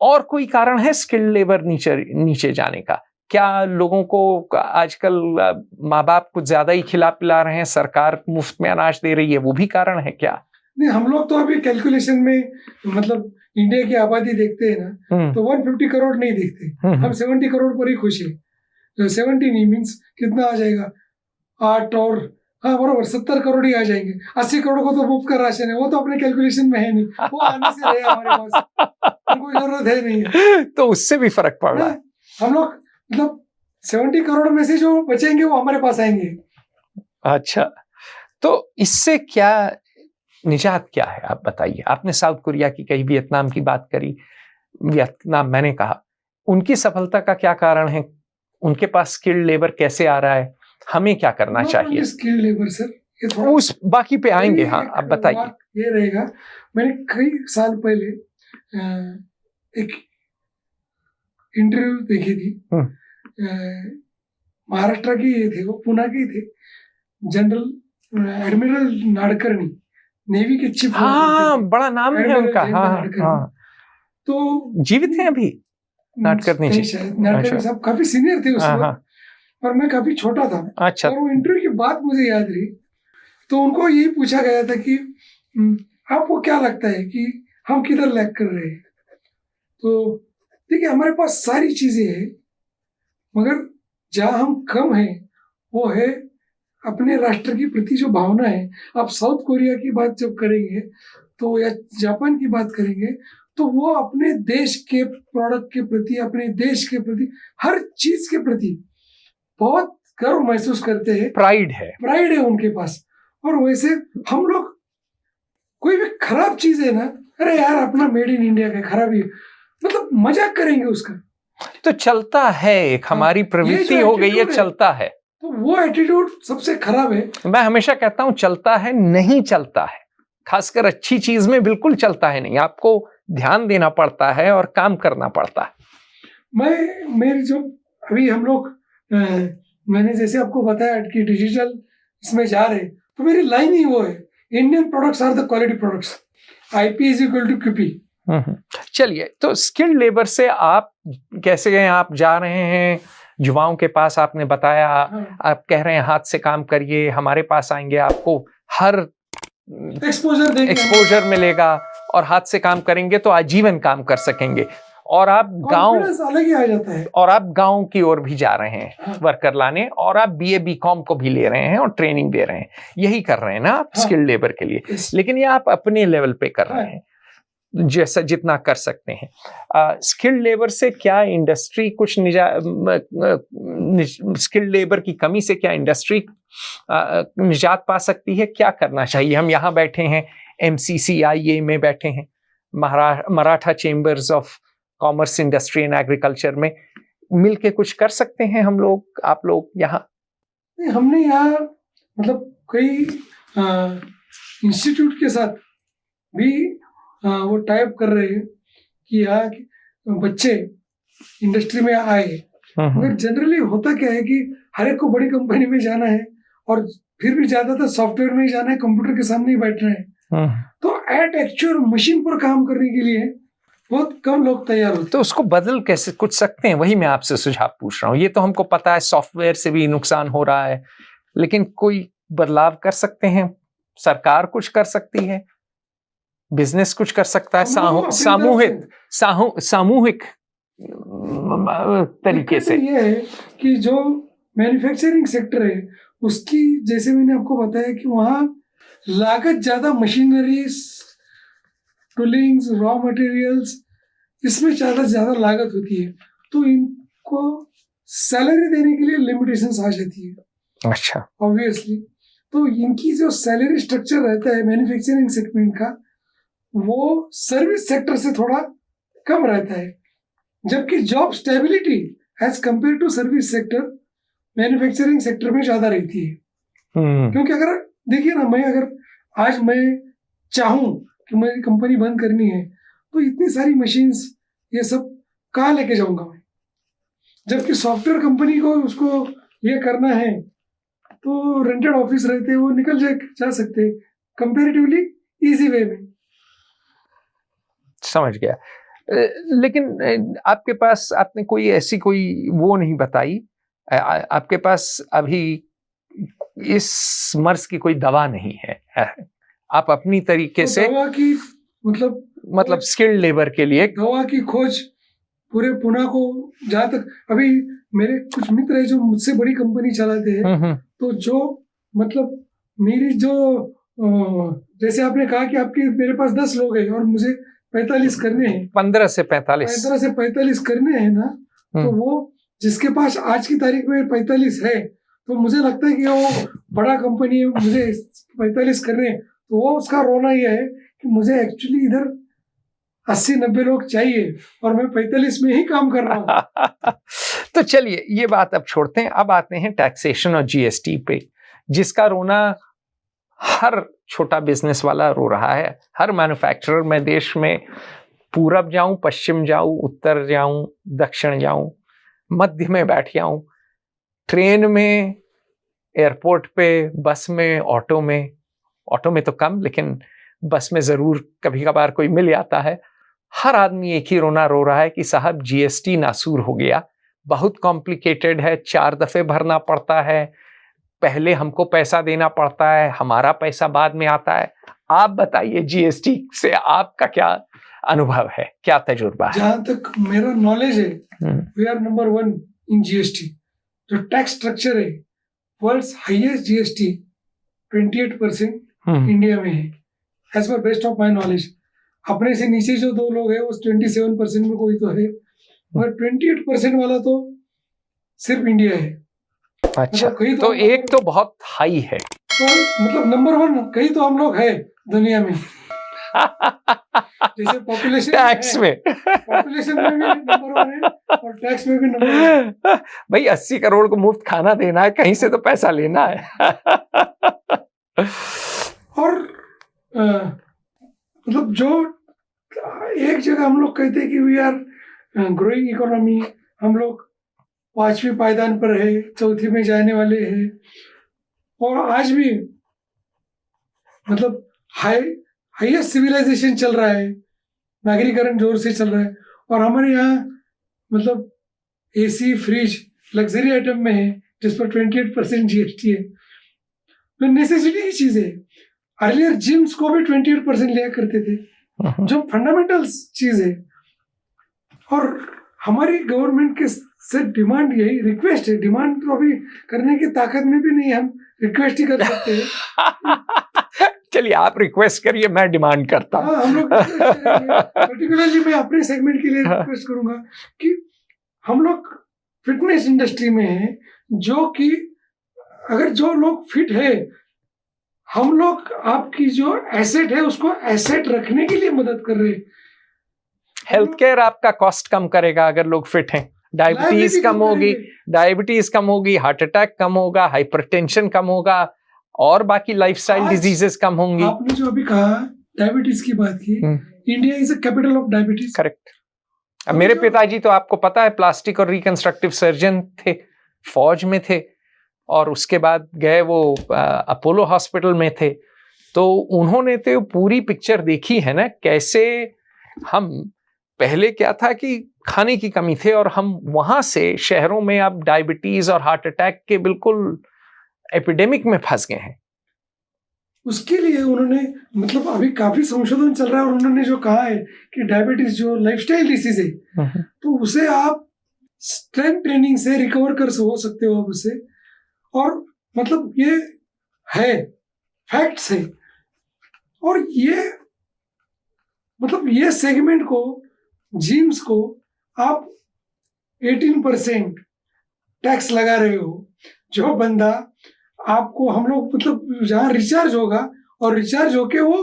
और कोई कारण है स्किल्ड लेबर नीचे जाने का? क्या लोगों को आजकल माँ बाप कुछ ज्यादा ही खिला पिला रहे हैं, सरकार मुफ्त में अनाज दे रही है, वो भी कारण है क्या? नहीं, हम लोग तो अभी कैलकुलेशन में, मतलब इंडिया की आबादी देखते हैं ना, तो 150 करोड़ नहीं देखते, हम 70 करोड़ पर ही खुश है। तो 70 नहीं मीन्स कितना आ जाएगा, 8 और हाँ बराबर 70 करोड़ ही आ जाएंगे। 80 करोड़ को तो मुफ्त का राशन है, वो तो अपने कैलकुलेशन में है नहीं, वो आने से रहे हमारे पास, कोई जरूरत है नहीं। तो उससे भी फर्क पड़ रहा है। हम लोग मतलब 70 करोड़ में से जो बचेंगे वो हमारे पास आएंगे। अच्छा, तो इससे क्या निजात क्या है, आप बताइए। आपने साउथ कोरिया की कही, वियतनाम की बात करी। वियतनाम मैंने कहा, उनकी सफलता का क्या कारण है? उनके पास स्किल्ड लेबर कैसे आ रहा है? हमें क्या करना चाहिए? स्किल्ड लेबर सर, ये थोड़ा उस बाकी पे आएंगे। हाँ, आप बताइए। ये रहेगा, मैंने कई साल पहले एक इंटरव्यू देखी थी, महाराष्ट्र की थे, वो पुणे के थे, जनरल एडमिरल नाडकर्णी, नेवी के चीफ। हाँ, बड़ा नाम है उनका। हाँ, तो जीवित हैं अभी नाडकर्णी जी? नाडकर्णी साहब काफी सीनियर थे उस वक्त, और मैं काफी छोटा था। अच्छा। और वो इंटरव्यू की बात मुझे याद रही, तो उनको यही पूछा गया था कि आपको क्या लगता है कि हम किधर लैग कर रहे हैं? तो देखिए, हमारे पास सारी चीजें हैं, मगर जहाँ हम कम हैं वो है अपने राष्ट्र की प्रति जो भावना है। आप साउथ कोरिया की बात जब करेंगे तो, या जापान की बात करेंगे, तो वो अपने देश के प्रोडक्ट के प्रति, अपने देश के प्रति, हर चीज के प्रति बहुत गर्व महसूस करते हैं। प्राइड है उनके पास। और वैसे हम लोग कोई भी खराब चीज है ना, अरे यार अपना मेड इन इंडिया का खराबी, मतलब मजाक करेंगे उसका। तो चलता है, एक हमारी प्रवृत्ति हो गई है, चलता है। तो वो एटीट्यूड सबसे खराब है। मैं हमेशा कहता हूं चलता है, नहीं चलता है। खासकर अच्छी चीज में बिल्कुल चलता है नहीं, आपको ध्यान देना पड़ता है और काम करना पड़ता है। मेरी जो अभी हम लोग, मैंने जैसे आपको बताया कि डिजिटल इसमें जा रहे, तो मेरी लाइन ही वो है, Indian products are the quality products, IP is equal to QP. चलिए, तो स्किल्ड लेबर से आप कैसे गए? आप जा रहे हैं युवाओं के पास, आपने बताया, आप कह रहे हैं हाथ से काम करिए, हमारे पास आएंगे, आपको हर एक्सपोजर मिलेगा, और हाथ से काम करेंगे तो आजीवन काम कर सकेंगे। और आप गांव अलग ही आ जाता है, और आप गांव की ओर भी जा रहे हैं वर्कर लाने, और आप बीए बीकॉम को भी ले रहे हैं और ट्रेनिंग दे रहे हैं, यही कर रहे हैं ना आप स्किल्ड लेबर के लिए। लेकिन ये आप अपने लेवल पे कर रहे हैं। जैसा जितना कर सकते हैं। स्किल्ड लेबर से क्या इंडस्ट्री कुछ स्किल्ड लेबर की कमी से क्या इंडस्ट्री निजात पा सकती है? क्या करना चाहिए? हम यहाँ बैठे हैं, MCCIA में बैठे हैं, Maratha chambers of commerce, industry and agriculture में मिलके कुछ कर सकते हैं हम लोग, आप लोग यहाँ? हमने यहाँ मतलब कई इंस्टीट्यूट के साथ भी वो टाइप कर रहे हैं कि यहाँ के बच्चे इंडस्ट्री में आए। मगर जनरली होता क्या है कि हर एक को बड़ी कंपनी में जाना है और फिर भी ज्यादातर सॉफ्टवेयर में ही जाना है, कंप्यूटर के सामने ही बैठना है। तो एट एक्चुअल मशीन पर काम करने के लिए बहुत कम लोग तैयार होते। तो उसको बदल कैसे कुछ सकते हैं? वही मैं आपसे सुझाव पूछ रहा हूँ। ये तो हमको पता है सॉफ्टवेयर से भी नुकसान हो रहा है, लेकिन कोई बदलाव कर सकते हैं? सरकार कुछ कर सकती है, बिजनेस कुछ कर सकता है, सामूहिक तरीके से। ये है कि जो मैन्युफैक्चरिंग सेक्टर है उसकी, जैसे मैंने आपको बताया कि वहाँ लागत ज्यादा, मशीनरीज, टूलिंग्स, रॉ मटेरियल्स, इसमें ज्यादा लागत होती है, तो इनको सैलरी देने के लिए लिमिटेशंस आ जाती है। अच्छा, ऑब्वियसली। तो इनकी जो सैलरी स्ट्रक्चर रहता है मैन्युफैक्चरिंग सेगमेंट का, वो सर्विस सेक्टर से थोड़ा कम रहता है, जबकि job stability as compare to service sector manufacturing sector में ज्यादा रहती है। क्योंकि अगर देखिए ना, अगर आज मैं चाहूं कि मेरी कंपनी बंद करनी है तो इतनी सारी मशीन्स ये सब कहाँ लेके जाऊंगा मैं, जबकि सॉफ्टवेयर कंपनी को उसको ये करना है तो रेंटेड ऑफिस रहते हैं, वो निकल जा सकते हैं कंपैरेटिवली इजी वे में। समझ गया। लेकिन आपके पास, आपने कोई ऐसी कोई वो नहीं बताई, आपके पास अभी इस मर्ज की कोई दवा नहीं है। आप अपनी तरीके तो से दवा की मतलब स्किल्ड लेबर के लिए दवा की खोज पूरे पुणे को, जहाँ तक अभी मेरे कुछ मित्र है जो मुझसे बड़ी कंपनी चलाते हैं, तो जो मतलब मेरी जो जैसे आपने कहा कि आपके मेरे पास 10 लोग हैं और मुझे 45 करने हैं, 15 से 45 करने हैं ना, तो वो जिसके पास आज की तारीख में 45 है, तो मुझे लगता है कि वो बड़ा कंपनी है, मुझे 45 करने हैं, तो वो उसका रोना ये है कि मुझे एक्चुअली इधर 80-90 लोग चाहिए और मैं 45 में ही काम कर रहा हूँ। तो चलिए ये बात अब छोड़ते हैं, अब आते हैं टैक्सेशन और GST पे, जिसका रोना हर छोटा बिजनेस वाला रो रहा है। हर मैन्युफैक्चरर, मैं देश में पूरब जाऊं, पश्चिम जाऊं, उत्तर जाऊं, दक्षिण जाऊं, मध्य में बैठ जाऊं, ट्रेन में, एयरपोर्ट पे, बस में, ऑटो में तो कम, लेकिन बस में जरूर कभी कभार कोई मिल जाता है। हर आदमी एक ही रोना रो रहा है कि साहब GST नासूर हो गया, बहुत कॉम्प्लिकेटेड है, 4 दफे भरना पड़ता है, पहले हमको पैसा देना पड़ता है, हमारा पैसा बाद में आता है। आप बताइए GST से आपका क्या अनुभव है, क्या तजुर्बा है? जहां तक मेरा नॉलेज है, we are number 1 in GST। जो टैक्स स्ट्रक्चर है, वर्ल्ड्स हाईएस्ट GST 28% इंडिया में है, as per best of my knowledge. अपने से नीचे जो 2 लोग हैं वो 27% में कोई तो है, और 28% वाला तो सिर्फ इंडिया है। अच्छा, तो एक तो बहुत हाई है, तो मतलब नंबर 1 कहीं तो हम लोग है दुनिया में। जैसे पॉपुलेशन टैक्स में पॉपुलेशन में भी नंबर 1 है और टैक्स में भी नंबर 1। भाई 80 करोड़ को मुफ्त खाना देना है, कहीं से तो पैसा लेना है। और मतलब जो एक जगह हम लोग कहते हैं कि वी आर ग्रोइंग इकोनॉमी, हम लोग 5वीं पायदान पर है, 4थी में जाने वाले हैं, और आज भी मतलब हाईएस्ट सिविलाइजेशन चल रहा है, नागरिकरण जोर से चल रहा है, और हमारे यहाँ मतलब AC, फ्रिज लग्जरी आइटम में है जिस पर 28% GST है। तो नेसेसिटी की चीज है। अर्लियर जिम्स को भी 28% लिया करते थे, जो फंडामेंटल चीज है। और हमारी गवर्नमेंट के से डिमांड यही, रिक्वेस्ट है, डिमांड तो अभी करने की ताकत में भी नहीं, हम रिक्वेस्ट ही कर सकते हैं। चलिए आप रिक्वेस्ट करिए, मैं डिमांड करता हूँ। हाँ, हम लोग पर्टिकुलरली मैं अपने सेगमेंट के लिए रिक्वेस्ट करूंगा कि हम लोग फिटनेस इंडस्ट्री में हैं, जो कि अगर जो लोग फिट है, हम लोग आपकी जो एसेट है उसको एसेट रखने के लिए मदद कर रहे हैं। हेल्थ केयर आपका कॉस्ट कम करेगा अगर लोग फिट हैं, डायबिटीज कम होगी, हार्ट अटैक कम होगा, हाइपरटेंशन कम होगा, और बाकी लाइफस्टाइल आज डिजीजेस कम होंगी। आपने जो अभी कहा डायबिटीज की बात की, India is a capital of diabetes. Correct. मेरे पिताजी तो आपको पता है प्लास्टिक और रिकंस्ट्रक्टिव सर्जन थे, फौज में थे, और उसके बाद गए वो अपोलो हॉस्पिटल में थे। तो उन्होंने तो पूरी पिक्चर देखी है ना, कैसे हम पहले क्या था कि खाने की कमी थे, और हम वहां से शहरों में अब डायबिटीज और हार्ट अटैक के बिल्कुल एपिडेमिक में फंस गए हैं। उसके लिए उन्होंने मतलब अभी काफी संशोधन चल रहा है, और उन्होंने जो कहा है कि डायबिटीज जो लाइफस्टाइल डिसीज है, तो उसे आप स्ट्रेंथ ट्रेनिंग से रिकवर कर हो सकते हो आप उसे। और मतलब ये है, फैक्ट्स है। और ये मतलब ये सेगमेंट को, जिम्स को आप 18% टैक्स लगा रहे हो। जो बंदा आपको, हम लोग मतलब जहाँ रिचार्ज होगा और रिचार्ज होके वो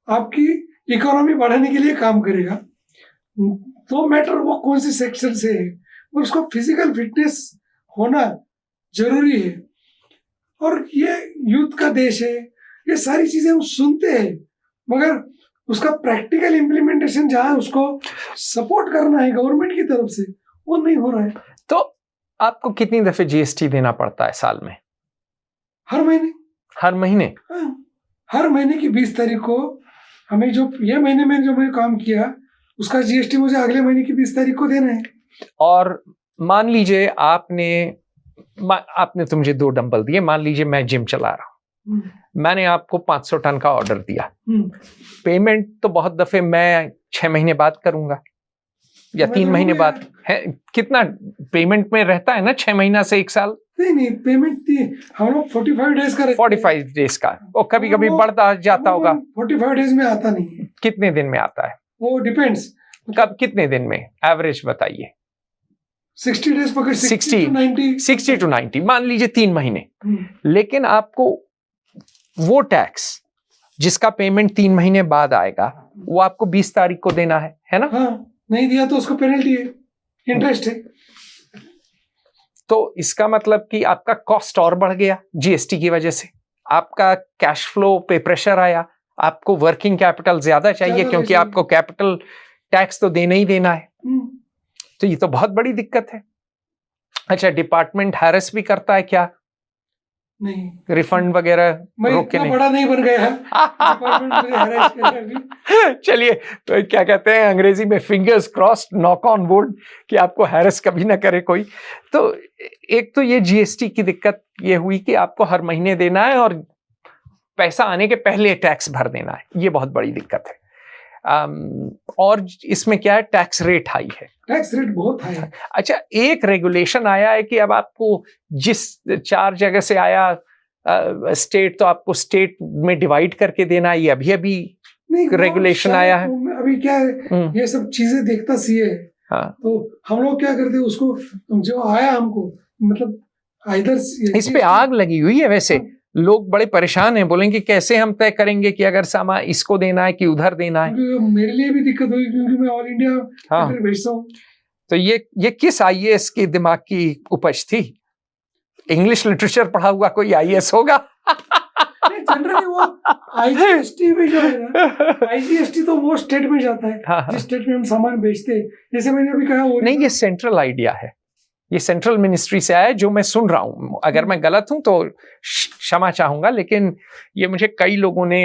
आपकी इकोनॉमी बढ़ाने के लिए काम करेगा, तो मैटर वो कौन से सेक्शन से है, उसको फिजिकल फिटनेस होना जरूरी है। और ये यूथ का देश है, ये सारी चीजें हम सुनते हैं, मगर उसका प्रैक्टिकल इम्प्लीमेंटेशन जहाँ उसको सपोर्ट करना है गवर्नमेंट की तरफ से, वो नहीं हो रहा है। तो आपको कितनी दफे जीएसटी देना पड़ता है साल में? हर महीने। हर महीने? हाँ, हर महीने की 20 तारीख को हमें जो ये महीने में जो मैंने काम किया उसका जीएसटी मुझे अगले महीने की 20 तारीख को देना है। और मान लीजिए आपने तो मुझे 2 डंबल दिए, मान लीजिए मैं जिम चला रहा हूँ, मैंने आपको 500 टन का ऑर्डर दिया, पेमेंट तो बहुत दफे मैं 6 महीने बाद करूंगा या 3 महीने बाद है। कितना पेमेंट में रहता है ना, 6 महीना से 1 साल? नहीं, पेमेंट हम लोग 45 डेज का 45 डेज का, और कभी कभी बढ़ता जाता होगा। 45 डेज में आता नहीं है। कितने दिन में आता है? वो डिपेंड्स, कब, कितने दिन में एवरेज बताइए? 60 डेज पकड़, 60 to 90, मान लीजिए 3 महीने। लेकिन आपको वो टैक्स जिसका पेमेंट 3 महीने बाद आएगा, वो आपको 20 तारीख को देना है ना? हाँ, नहीं दिया तो उसको पेनल्टी है, इंटरेस्ट है। तो इसका मतलब कि आपका कॉस्ट और बढ़ गया जीएसटी की वजह से, आपका कैश फ्लो पे प्रेशर आया, आपको वर्किंग कैपिटल ज्यादा चाहिए क्योंकि आपको कैपिटल टैक्स तो देना ही देना है। तो ये तो बहुत बड़ी दिक्कत है। अच्छा, डिपार्टमेंट हैरेस भी करता है क्या? नहीं, रिफंड वगैरह रोक के नहीं? बड़ा नहीं बन गया है। चलिए, तो क्या कहते हैं अंग्रेजी में, fingers crossed, knock on would कि आपको हैरेस कभी ना करे कोई। तो एक तो ये जीएसटी की दिक्कत ये हुई कि आपको हर महीने देना है और पैसा आने के पहले टैक्स भर देना है, ये बहुत बड़ी दिक्कत है। और इसमें क्या है, टैक्स रेट हाई है। टैक्स रेट बहुत हाई है। अच्छा, एक रेगुलेशन आया है कि अब आपको जिस 4 जगह से आया स्टेट, तो आपको स्टेट में डिवाइड करके देना है। ये अभी रेगुलेशन आया है। अभी क्या है, ये सब चीजें देखता सीए है। हाँ। तो हम लोग क्या करते हैं, उसको जो आया हमको, मतलब इधर इस पे आग लगी हुई है। वैसे लोग बड़े परेशान हैं, बोलेंगे कैसे हम तय करेंगे कि अगर सामान इसको देना है कि उधर देना है। मेरे लिए भी दिक्कत हुई क्योंकि मैं ऑल इंडिया भेजता हूँ। तो ये किस आईएएस के दिमाग की उपज थी? इंग्लिश लिटरेचर पढ़ा हुआ कोई आईएएस होगा? जनरली वो आईजीएसटी में जो है ना, आईजीएसटी तो वो स्टेट में जाता है। हाँ। जिस स्टेट में हम सामान बेचते हैं, जैसे मैंने अभी कहा वो नहीं, ये सेंट्रल आइडिया है, ये सेंट्रल मिनिस्ट्री से आया है, जो मैं सुन रहा हूं। अगर मैं गलत हूं तो क्षमा चाहूंगा, लेकिन ये मुझे कई लोगों ने,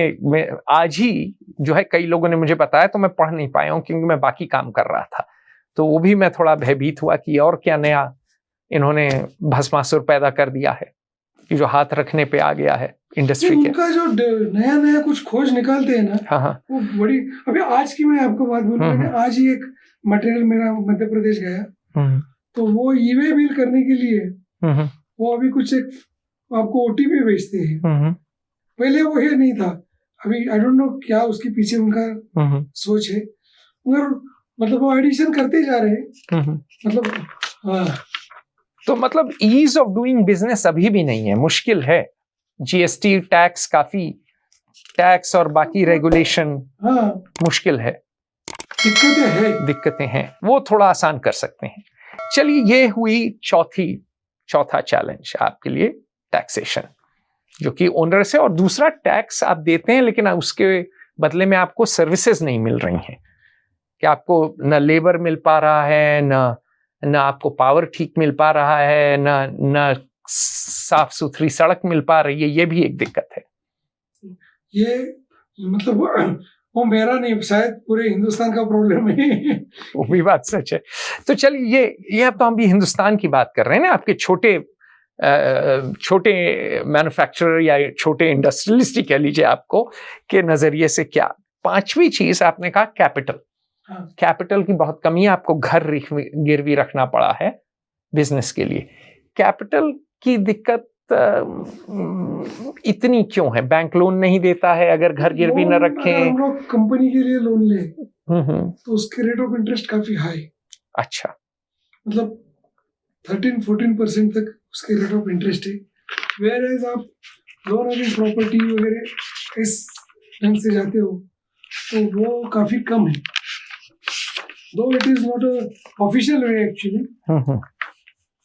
आज ही जो है कई लोगों ने मुझे बताया, तो मैं पढ़ नहीं पाया हूं क्योंकि मैं बाकी काम कर रहा था। तो वो भी मैं थोड़ा भयभीत हुआ कि और क्या नया इन्होंने भस्मासुर पैदा कर दिया है कि जो हाथ रखने पे आ गया है इंडस्ट्री के। उनका जो नया कुछ खोज निकालते हैं ना, हाँ। वो बड़ी, अभी आज की मैं आपको बात बोलूं, मैंने आज ही एक मटेरियल मेरा मध्य प्रदेश गया, तो वो ईवे बिल करने के लिए वो अभी कुछ एक आपको ओटीपी भेजते हैं। पहले वो ये नहीं था, अभी आई डोंट नो क्या उसके पीछे उनका सोच है, मगर मतलब वो एडिशन करते जा रहे हैं। मतलब हाँ, तो मतलब ईज ऑफ डूइंग बिजनेस अभी भी नहीं है, मुश्किल है। जीएसटी टैक्स, काफी टैक्स और बाकी रेगुलेशन हाँ मुश्किल है, दिक्कतें हैं। वो थोड़ा आसान कर सकते हैं। चलिए, ये हुई चौथा चैलेंज आपके लिए, टैक्सेशन, जो कि ओनरस है। और दूसरा, टैक्स आप देते हैं लेकिन उसके बदले में आपको सर्विसेज नहीं मिल रही हैं, कि आपको न लेबर मिल पा रहा है, न आपको पावर ठीक मिल पा रहा है, न साफ सुथरी सड़क मिल पा रही है। ये भी एक दिक्कत है। ये मतलब वो मेरा नहीं, शायद पूरे हिंदुस्तान का प्रॉब्लम है। वो भी बात सच है। तो चलिए, ये अब तो हम भी हिंदुस्तान की बात कर रहे हैं ना, आपके छोटे मैन्युफैक्चरर या छोटे इंडस्ट्रियलिस्ट ही कह लीजिए आपको, के नजरिए से क्या। पांचवी चीज आपने कहा कैपिटल। हाँ। कैपिटल की बहुत कमी है, आपको घर गिरवी रखना पड़ा है बिजनेस के लिए। कैपिटल की दिक्कत इतनी क्यों है? बैंक लोन नहीं देता है अगर घर गिरवी न रखें। हम लोग कंपनी के लिए लोन ले तो उसके रेट ऑफ इंटरेस्ट काफी हाई। अच्छा, मतलब 13-14% तक उसके रेट ऑफ इंटरेस्ट है। वेयर एज आप लोन अगेंस्ट प्रॉपर्टी वगैरह इस ढंग से जाते हो तो वो काफी कम है, दो it is not a official way actually.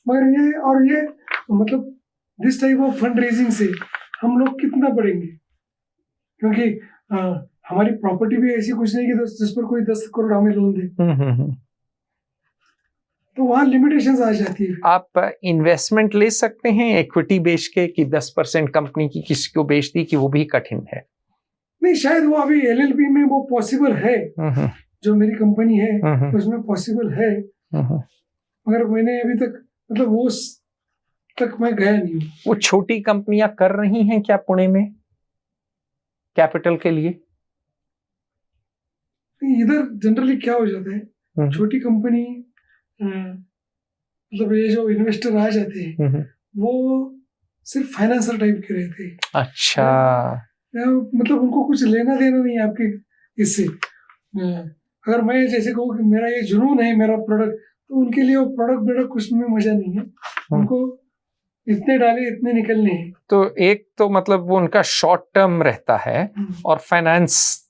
मगर ये मतलब this type of fund raising से हम लोग कितना बढ़ेंगे, क्योंकि हमारी प्रॉपर्टी भी ऐसी कुछ नहीं कि जिस पर कोई 10 करोड़ हमें लोन दे, तो वहाँ लिमिटेशंस आ जाती है। आप इन्वेस्टमेंट ले सकते हैं इक्विटी बेच के, कि 10% कंपनी की किसी को बेच दी, कि वो भी कठिन है? नहीं, शायद वो अभी एलएलपी में वो पॉसिबल है, जो मेरी कंपनी है उसमें पॉसिबल है, मगर मैंने अभी तक मतलब वो तक मैं गया नहीं हूँ। वो छोटी कंपनियां कर रही हैं क्या पुणे में कैपिटल के लिए? इधर जनरली क्या हो जाता है, छोटी कंपनी मतलब ये जो इन्वेस्टर आ जाते हैं वो सिर्फ फाइनेंसर टाइप के रहते हैं। अच्छा, मतलब उनको कुछ लेना देना नहीं है आपके इससे। अगर मैं जैसे कहूँ कि मेरा ये जुनून है मेरा प्रोडक्ट, तो उनके लिए वो प्रोडक्ट कुछ में मजा नहीं है, उनको इतने डाले इतने निकलने हैं। तो एक तो मतलब वो उनका शॉर्ट टर्म रहता है, और फाइनेंस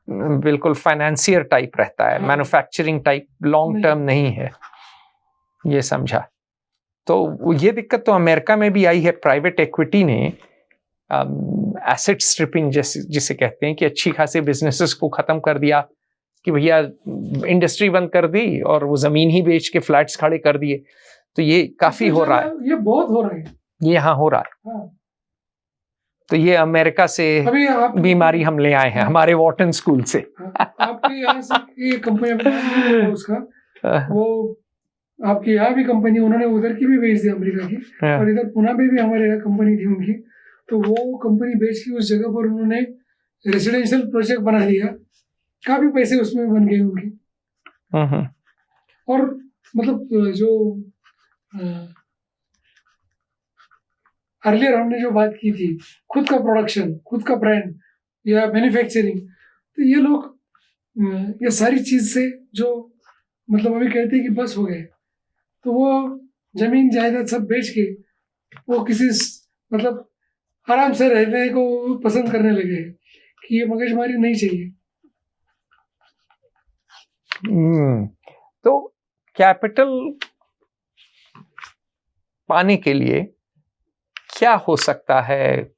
बिल्कुल फाइनेंसियर टाइप रहता है, मैन्युफैक्चरिंग टाइप लॉन्ग टर्म नहीं है। ये समझा। तो ये दिक्कत तो अमेरिका में भी आई है। प्राइवेट इक्विटी ने एसेट स्ट्रिपिंग जिसे कहते हैं, कि अच्छी खासी बिजनेसेस को खत्म कर दिया, कि भैया इंडस्ट्री बंद कर दी और वो जमीन ही बेच के फ्लैट्स खड़े कर दिए। तो ये काफी हो रहा है, ये बहुत हो रहा है, ये यहाँ हो रहा है। हाँ। तो ये अमेरिका से बीमारी हम ले आए हैं, हमारे वॉटन स्कूल से। आपके यहाँ से ये कंपनी उसका वो आपकी यहाँ भी कंपनी, उन्होंने उधर की भी बेच दी अमेरिका की, और इधर पुणे में भी हमारे यहाँ कंपनी थी उनकी, तो वो कंपनी बेच के उस जगह पर उन्होंने रेसिडेंशियल प्रोजेक्ट बना दिया, काफी पैसे उसमें बन गए उनके। और मतलब जो अर्लियर हमने जो बात की थी, खुद का प्रोडक्शन, खुद का ब्रांड या मैन्युफैक्चरिंग, तो ये लोग ये सारी चीज से जो मतलब अभी कहते हैं कि बस हो गए, तो वो जमीन जायदाद सब बेच के वो किसी मतलब आराम से रहने को पसंद करने लगे कि ये मगजमारी नहीं चाहिए। तो कैपिटल पाने के लिए क्या हो सकता है?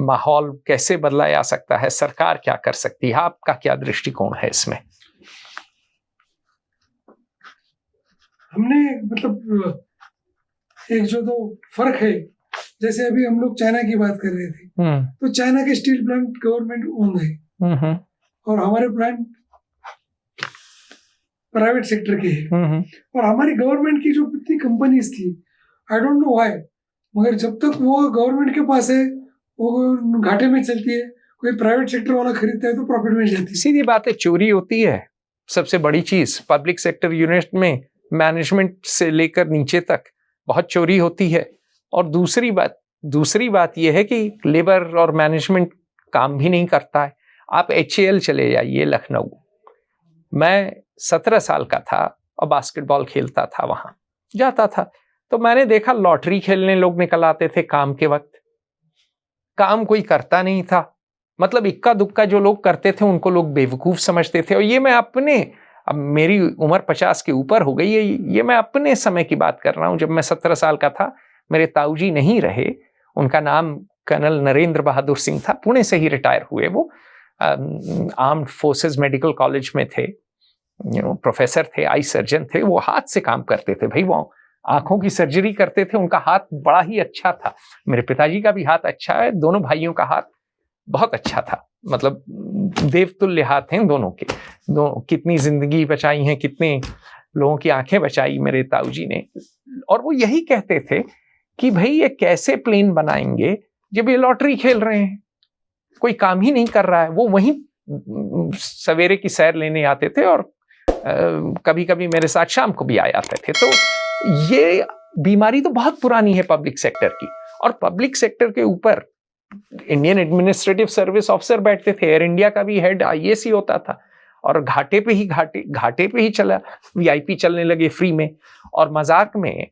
माहौल कैसे बदला जा सकता है? सरकार क्या कर सकती है? आपका क्या दृष्टिकोण है इसमें? हमने मतलब एक जो तो फर्क है, जैसे अभी हम लोग चाइना की बात कर रहे थे, तो चाइना के स्टील प्लांट गवर्नमेंट ओन है, और हमारे प्लांट प्राइवेट सेक्टर के हैं। और हमारी गवर्नमेंट की जो कितनी कंपनीज थी, आई डोंट नो व्हाई, मगर जब तक वो गवर्नमेंट के पास है वो घाटे में चलती है, कोई प्राइवेट सेक्टर वाला खरीदता है तो प्रॉफिट में जाती है। सीधी बात है, चोरी होती है। सबसे बड़ी चीज पब्लिक सेक्टर यूनिट में मैनेजमेंट से लेकर नीचे तक बहुत चोरी होती है। और दूसरी बात, दूसरी बात यह है कि लेबर और मैनेजमेंट काम भी नहीं करता है। आप HAL चले जाइए लखनऊ, मैं 17 साल का था और बास्केटबॉल खेलता था, वहां जाता था तो मैंने देखा लॉटरी खेलने लोग निकल आते थे काम के वक्त। काम कोई करता नहीं था, मतलब इक्का दुक्का जो लोग करते थे उनको लोग बेवकूफ समझते थे। और ये मैं अपने, अब मेरी उम्र 50 के ऊपर हो गई है, ये मैं अपने समय की बात कर रहा हूं। जब मैं 17 साल का था, मेरे ताऊजी नहीं रहे, उनका नाम कर्नल नरेंद्र बहादुर सिंह था, पुणे से ही रिटायर हुए। वो आर्म्ड फोर्सेस मेडिकल कॉलेज में थे, प्रोफेसर थे, आई सर्जन थे। वो हाथ से काम करते थे भाई, वो आंखों की सर्जरी करते थे, उनका हाथ बड़ा ही अच्छा था। मेरे पिताजी का भी हाथ अच्छा है, दोनों भाइयों का हाथ बहुत अच्छा था, मतलब देवतुल्य हाथ हैं दोनों के। कितनी जिंदगी बचाई हैं, कितने लोगों की आंखें बचाई मेरे ताऊजी ने। और वो यही कहते थे कि भाई ये कैसे प्लेन बनाएंगे जब ये लॉटरी खेल रहे हैं, कोई काम ही नहीं कर रहा है। वो वहीं सवेरे की सैर लेने आते थे और कभी कभी मेरे साथ शाम को भी आए आते थे। तो ये बीमारी तो बहुत पुरानी है पब्लिक सेक्टर की। और पब्लिक सेक्टर के ऊपर इंडियन एडमिनिस्ट्रेटिव सर्विस ऑफिसर बैठते थे, एयर इंडिया का भी हेड IAS ही होता था। और घाटे पे ही चला, VIP चलने लगे फ्री में। और मजाक में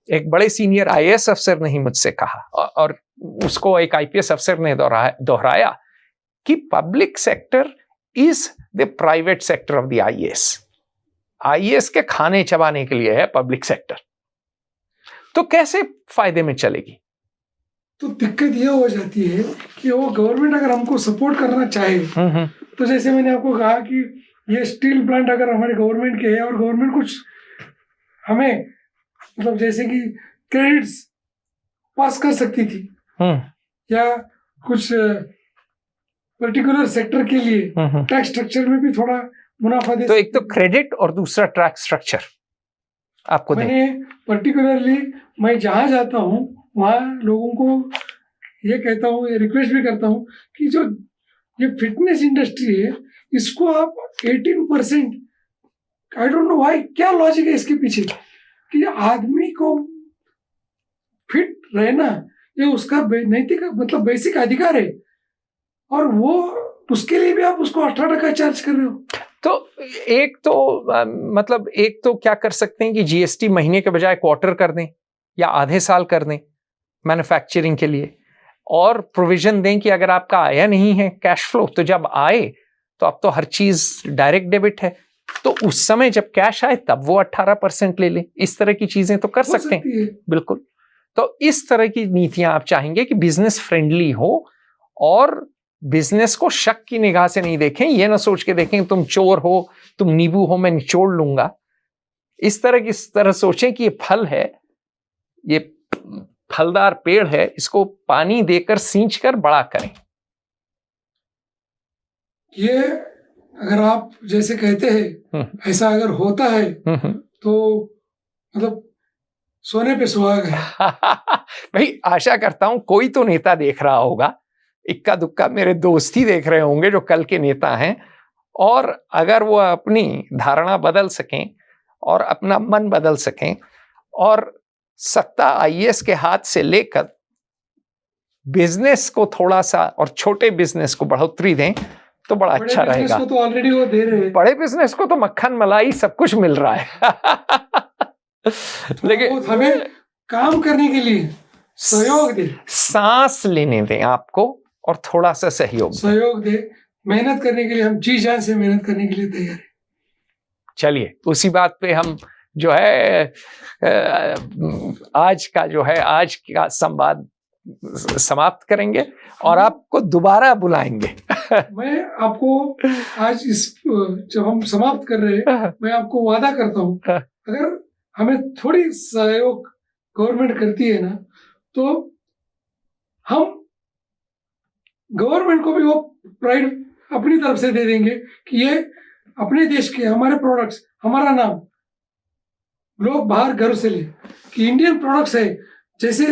एक बड़े सीनियर IAS अफसर ने ही मुझसे कहा, और उसको एक IPS अफसर ने दोहराया कि public sector is the private sector of the IAS के खाने चबाने के लिए है पब्लिक सेक्टर। तो कैसे फायदे में चलेगी? तो दिक्कत यह हो जाती है कि वो गवर्नमेंट अगर हमको सपोर्ट करना चाहे, तो जैसे मैंने आपको कहा कि ये स्टील प्लांट अगर हमारे गवर्नमेंट के है और गवर्नमेंट कुछ हमें, मतलब जैसे कि क्रेडिट्स पास कर सकती थी, या कुछ पर्टिकुलर सेक्टर के लिए टैक्स स्ट्रक्चर में भी थोड़ा मुनाफा दे। तो एक तो क्रेडिट और दूसरा टैक्स स्ट्रक्चर आपको मैंने पर्टिकुलरली, मैं जहाँ जाता हूँ वहाँ लोगों को ये कहता हूँ, ये रिक्वेस्ट भी करता हूँ कि जो ये फिटनेस इंडस्ट्री है इसको आप 18%, आई डोंट नो व्हाई, क्या लॉजिक है इसके पीछे, कि आदमी को फिट रहना ये उसका नैतिक, मतलब बेसिक अधिकार है, और वो उसके लिए भी आप उसको 18% चार्ज कर रहे हो। तो एक तो क्या कर सकते हैं कि GST महीने के बजाय क्वार्टर कर दें या आधे साल कर दें मैन्युफैक्चरिंग के लिए, और प्रोविजन दें कि अगर आपका आया नहीं है कैश फ्लो, तो जब आए तो अब तो हर चीज डायरेक्ट डेबिट है, तो उस समय जब कैश आए तब वो 18% ले ले। इस तरह की चीजें तो कर सकते हैं, बिल्कुल। तो इस तरह की नीतियां आप चाहेंगे कि बिजनेस फ्रेंडली हो, और बिजनेस को शक की निगाह से नहीं देखें, ये ना सोच के देखें तुम चोर हो, तुम नींबू हो, मैं निचोड़ लूंगा। इस तरह सोचें कि ये फल है, ये फलदार पेड़ है, इसको पानी देकर सींचकर बड़ा करें। ये अगर आप जैसे कहते हैं ऐसा अगर होता है तो मतलब सोने पे सुहागा है। भाई आशा करता हूं कोई तो नेता देख रहा होगा, इक्का दुक्का मेरे दोस्त ही देख रहे होंगे जो कल के नेता हैं, और अगर वो अपनी धारणा बदल सकें और अपना मन बदल सकें और सत्ता IAS के हाथ से लेकर बिजनेस को थोड़ा सा और छोटे बिजनेस को बढ़ोतरी दें तो बड़ा अच्छा रहेगा। को तो ऑलरेडी वो दे रहे हैं, बड़े बिजनेस को तो मक्खन मलाई सब कुछ मिल रहा है। लेकिन हमें काम करने के लिए सहयोग दे, सांस लेने दें आपको, और थोड़ा सा सहयोग दे, मेहनत करने के लिए हम जी जान से मेहनत करने के लिए तैयार हैं। चलिए उसी बात पे हम जो है आज का संवाद समाप्त करेंगे और आपको दोबारा बुलाएंगे। मैं आपको आज जब हम समाप्त कर रहे हैं, मैं आपको वादा करता हूँ, अगर हमें थोड़ी सहयोग गवर्नमेंट करती है ना, तो हम गवर्नमेंट को भी वो प्राइड अपनी तरफ से दे देंगे कि ये अपने देश के हमारे प्रोडक्ट्स, हमारा नाम लोग बाहर गर्व से ले कि इंडियन प्रोडक्ट्स है। जैसे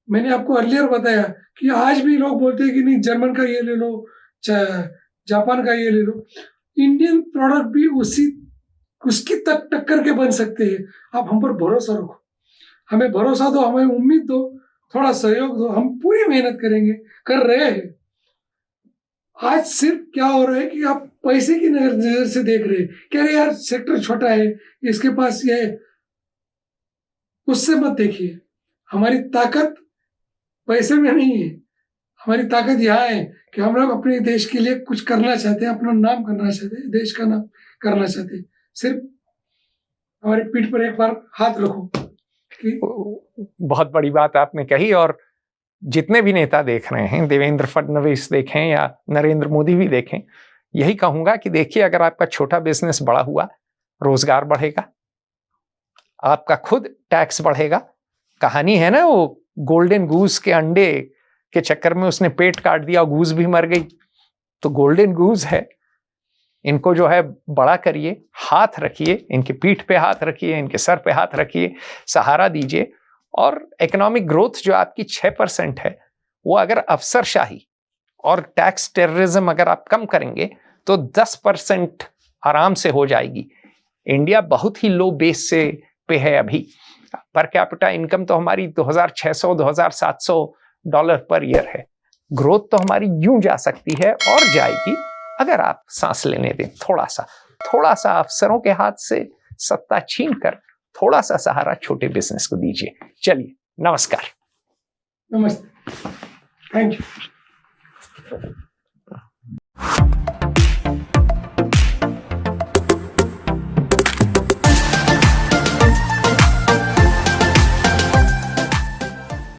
मैंने आपको अर्लियर बताया कि आज भी लोग बोलते हैं कि नहीं जर्मन का ये ले लो, जापान का ये ले लो, इंडियन प्रोडक्ट भी उसकी टक्कर के बन सकते हैं। आप हम पर भरोसा रखो, हमें भरोसा दो, हमें उम्मीद दो, थोड़ा सहयोग दो, हम पूरी मेहनत करेंगे, कर रहे हैं। आज सिर्फ क्या हो रहा है कि आप पैसे की नजर से देख रहे हैं, कह रहे यार सेक्टर छोटा है, इसके पास ये है, उससे मत देखिए। हमारी ताकत पैसे में नहीं है, हमारी ताकत यहाँ है कि हम लोग अपने देश के लिए कुछ करना चाहते हैं, अपना नाम करना चाहते हैं, देश का नाम करना चाहते हैं। सिर्फ हमारी पीठ पर एक बार हाथ रखो। बहुत बड़ी बात आपने कही। और जितने भी नेता देख रहे हैं, देवेंद्र फडणवीस देखें या नरेंद्र मोदी भी देखें, यही कहूंगा कि देखिए, अगर आपका छोटा बिजनेस बड़ा हुआ, रोजगार बढ़ेगा, आपका खुद टैक्स बढ़ेगा। कहानी है ना वो गोल्डन गूस के अंडे के चक्कर में उसने पेट काट दिया, गूस भी मर गई। तो गोल्डन गूस है, इनको जो है बड़ा करिए, हाथ रखिए, इनके पीठ पे हाथ रखिए, इनके सर पे हाथ रखिए, सहारा दीजिए। और इकोनॉमिक ग्रोथ जो आपकी 6% है, वो अगर अफसरशाही और टैक्स टेररिज्म अगर आप कम करेंगे तो 10% आराम से हो जाएगी। इंडिया बहुत ही लो बेस से पे है अभी। पर कैपिटा इनकम तो हमारी $2,600-2,700 पर ईयर है। ग्रोथ तो हमारी यूं जा सकती है और जाएगी अगर आप सांस लेने दें। थोड़ा सा अफसरों के हाथ से सत्ता छीन कर थोड़ा सा सहारा छोटे बिजनेस को दीजिए। चलिए, नमस्कार। नमस्ते, थैंक यू।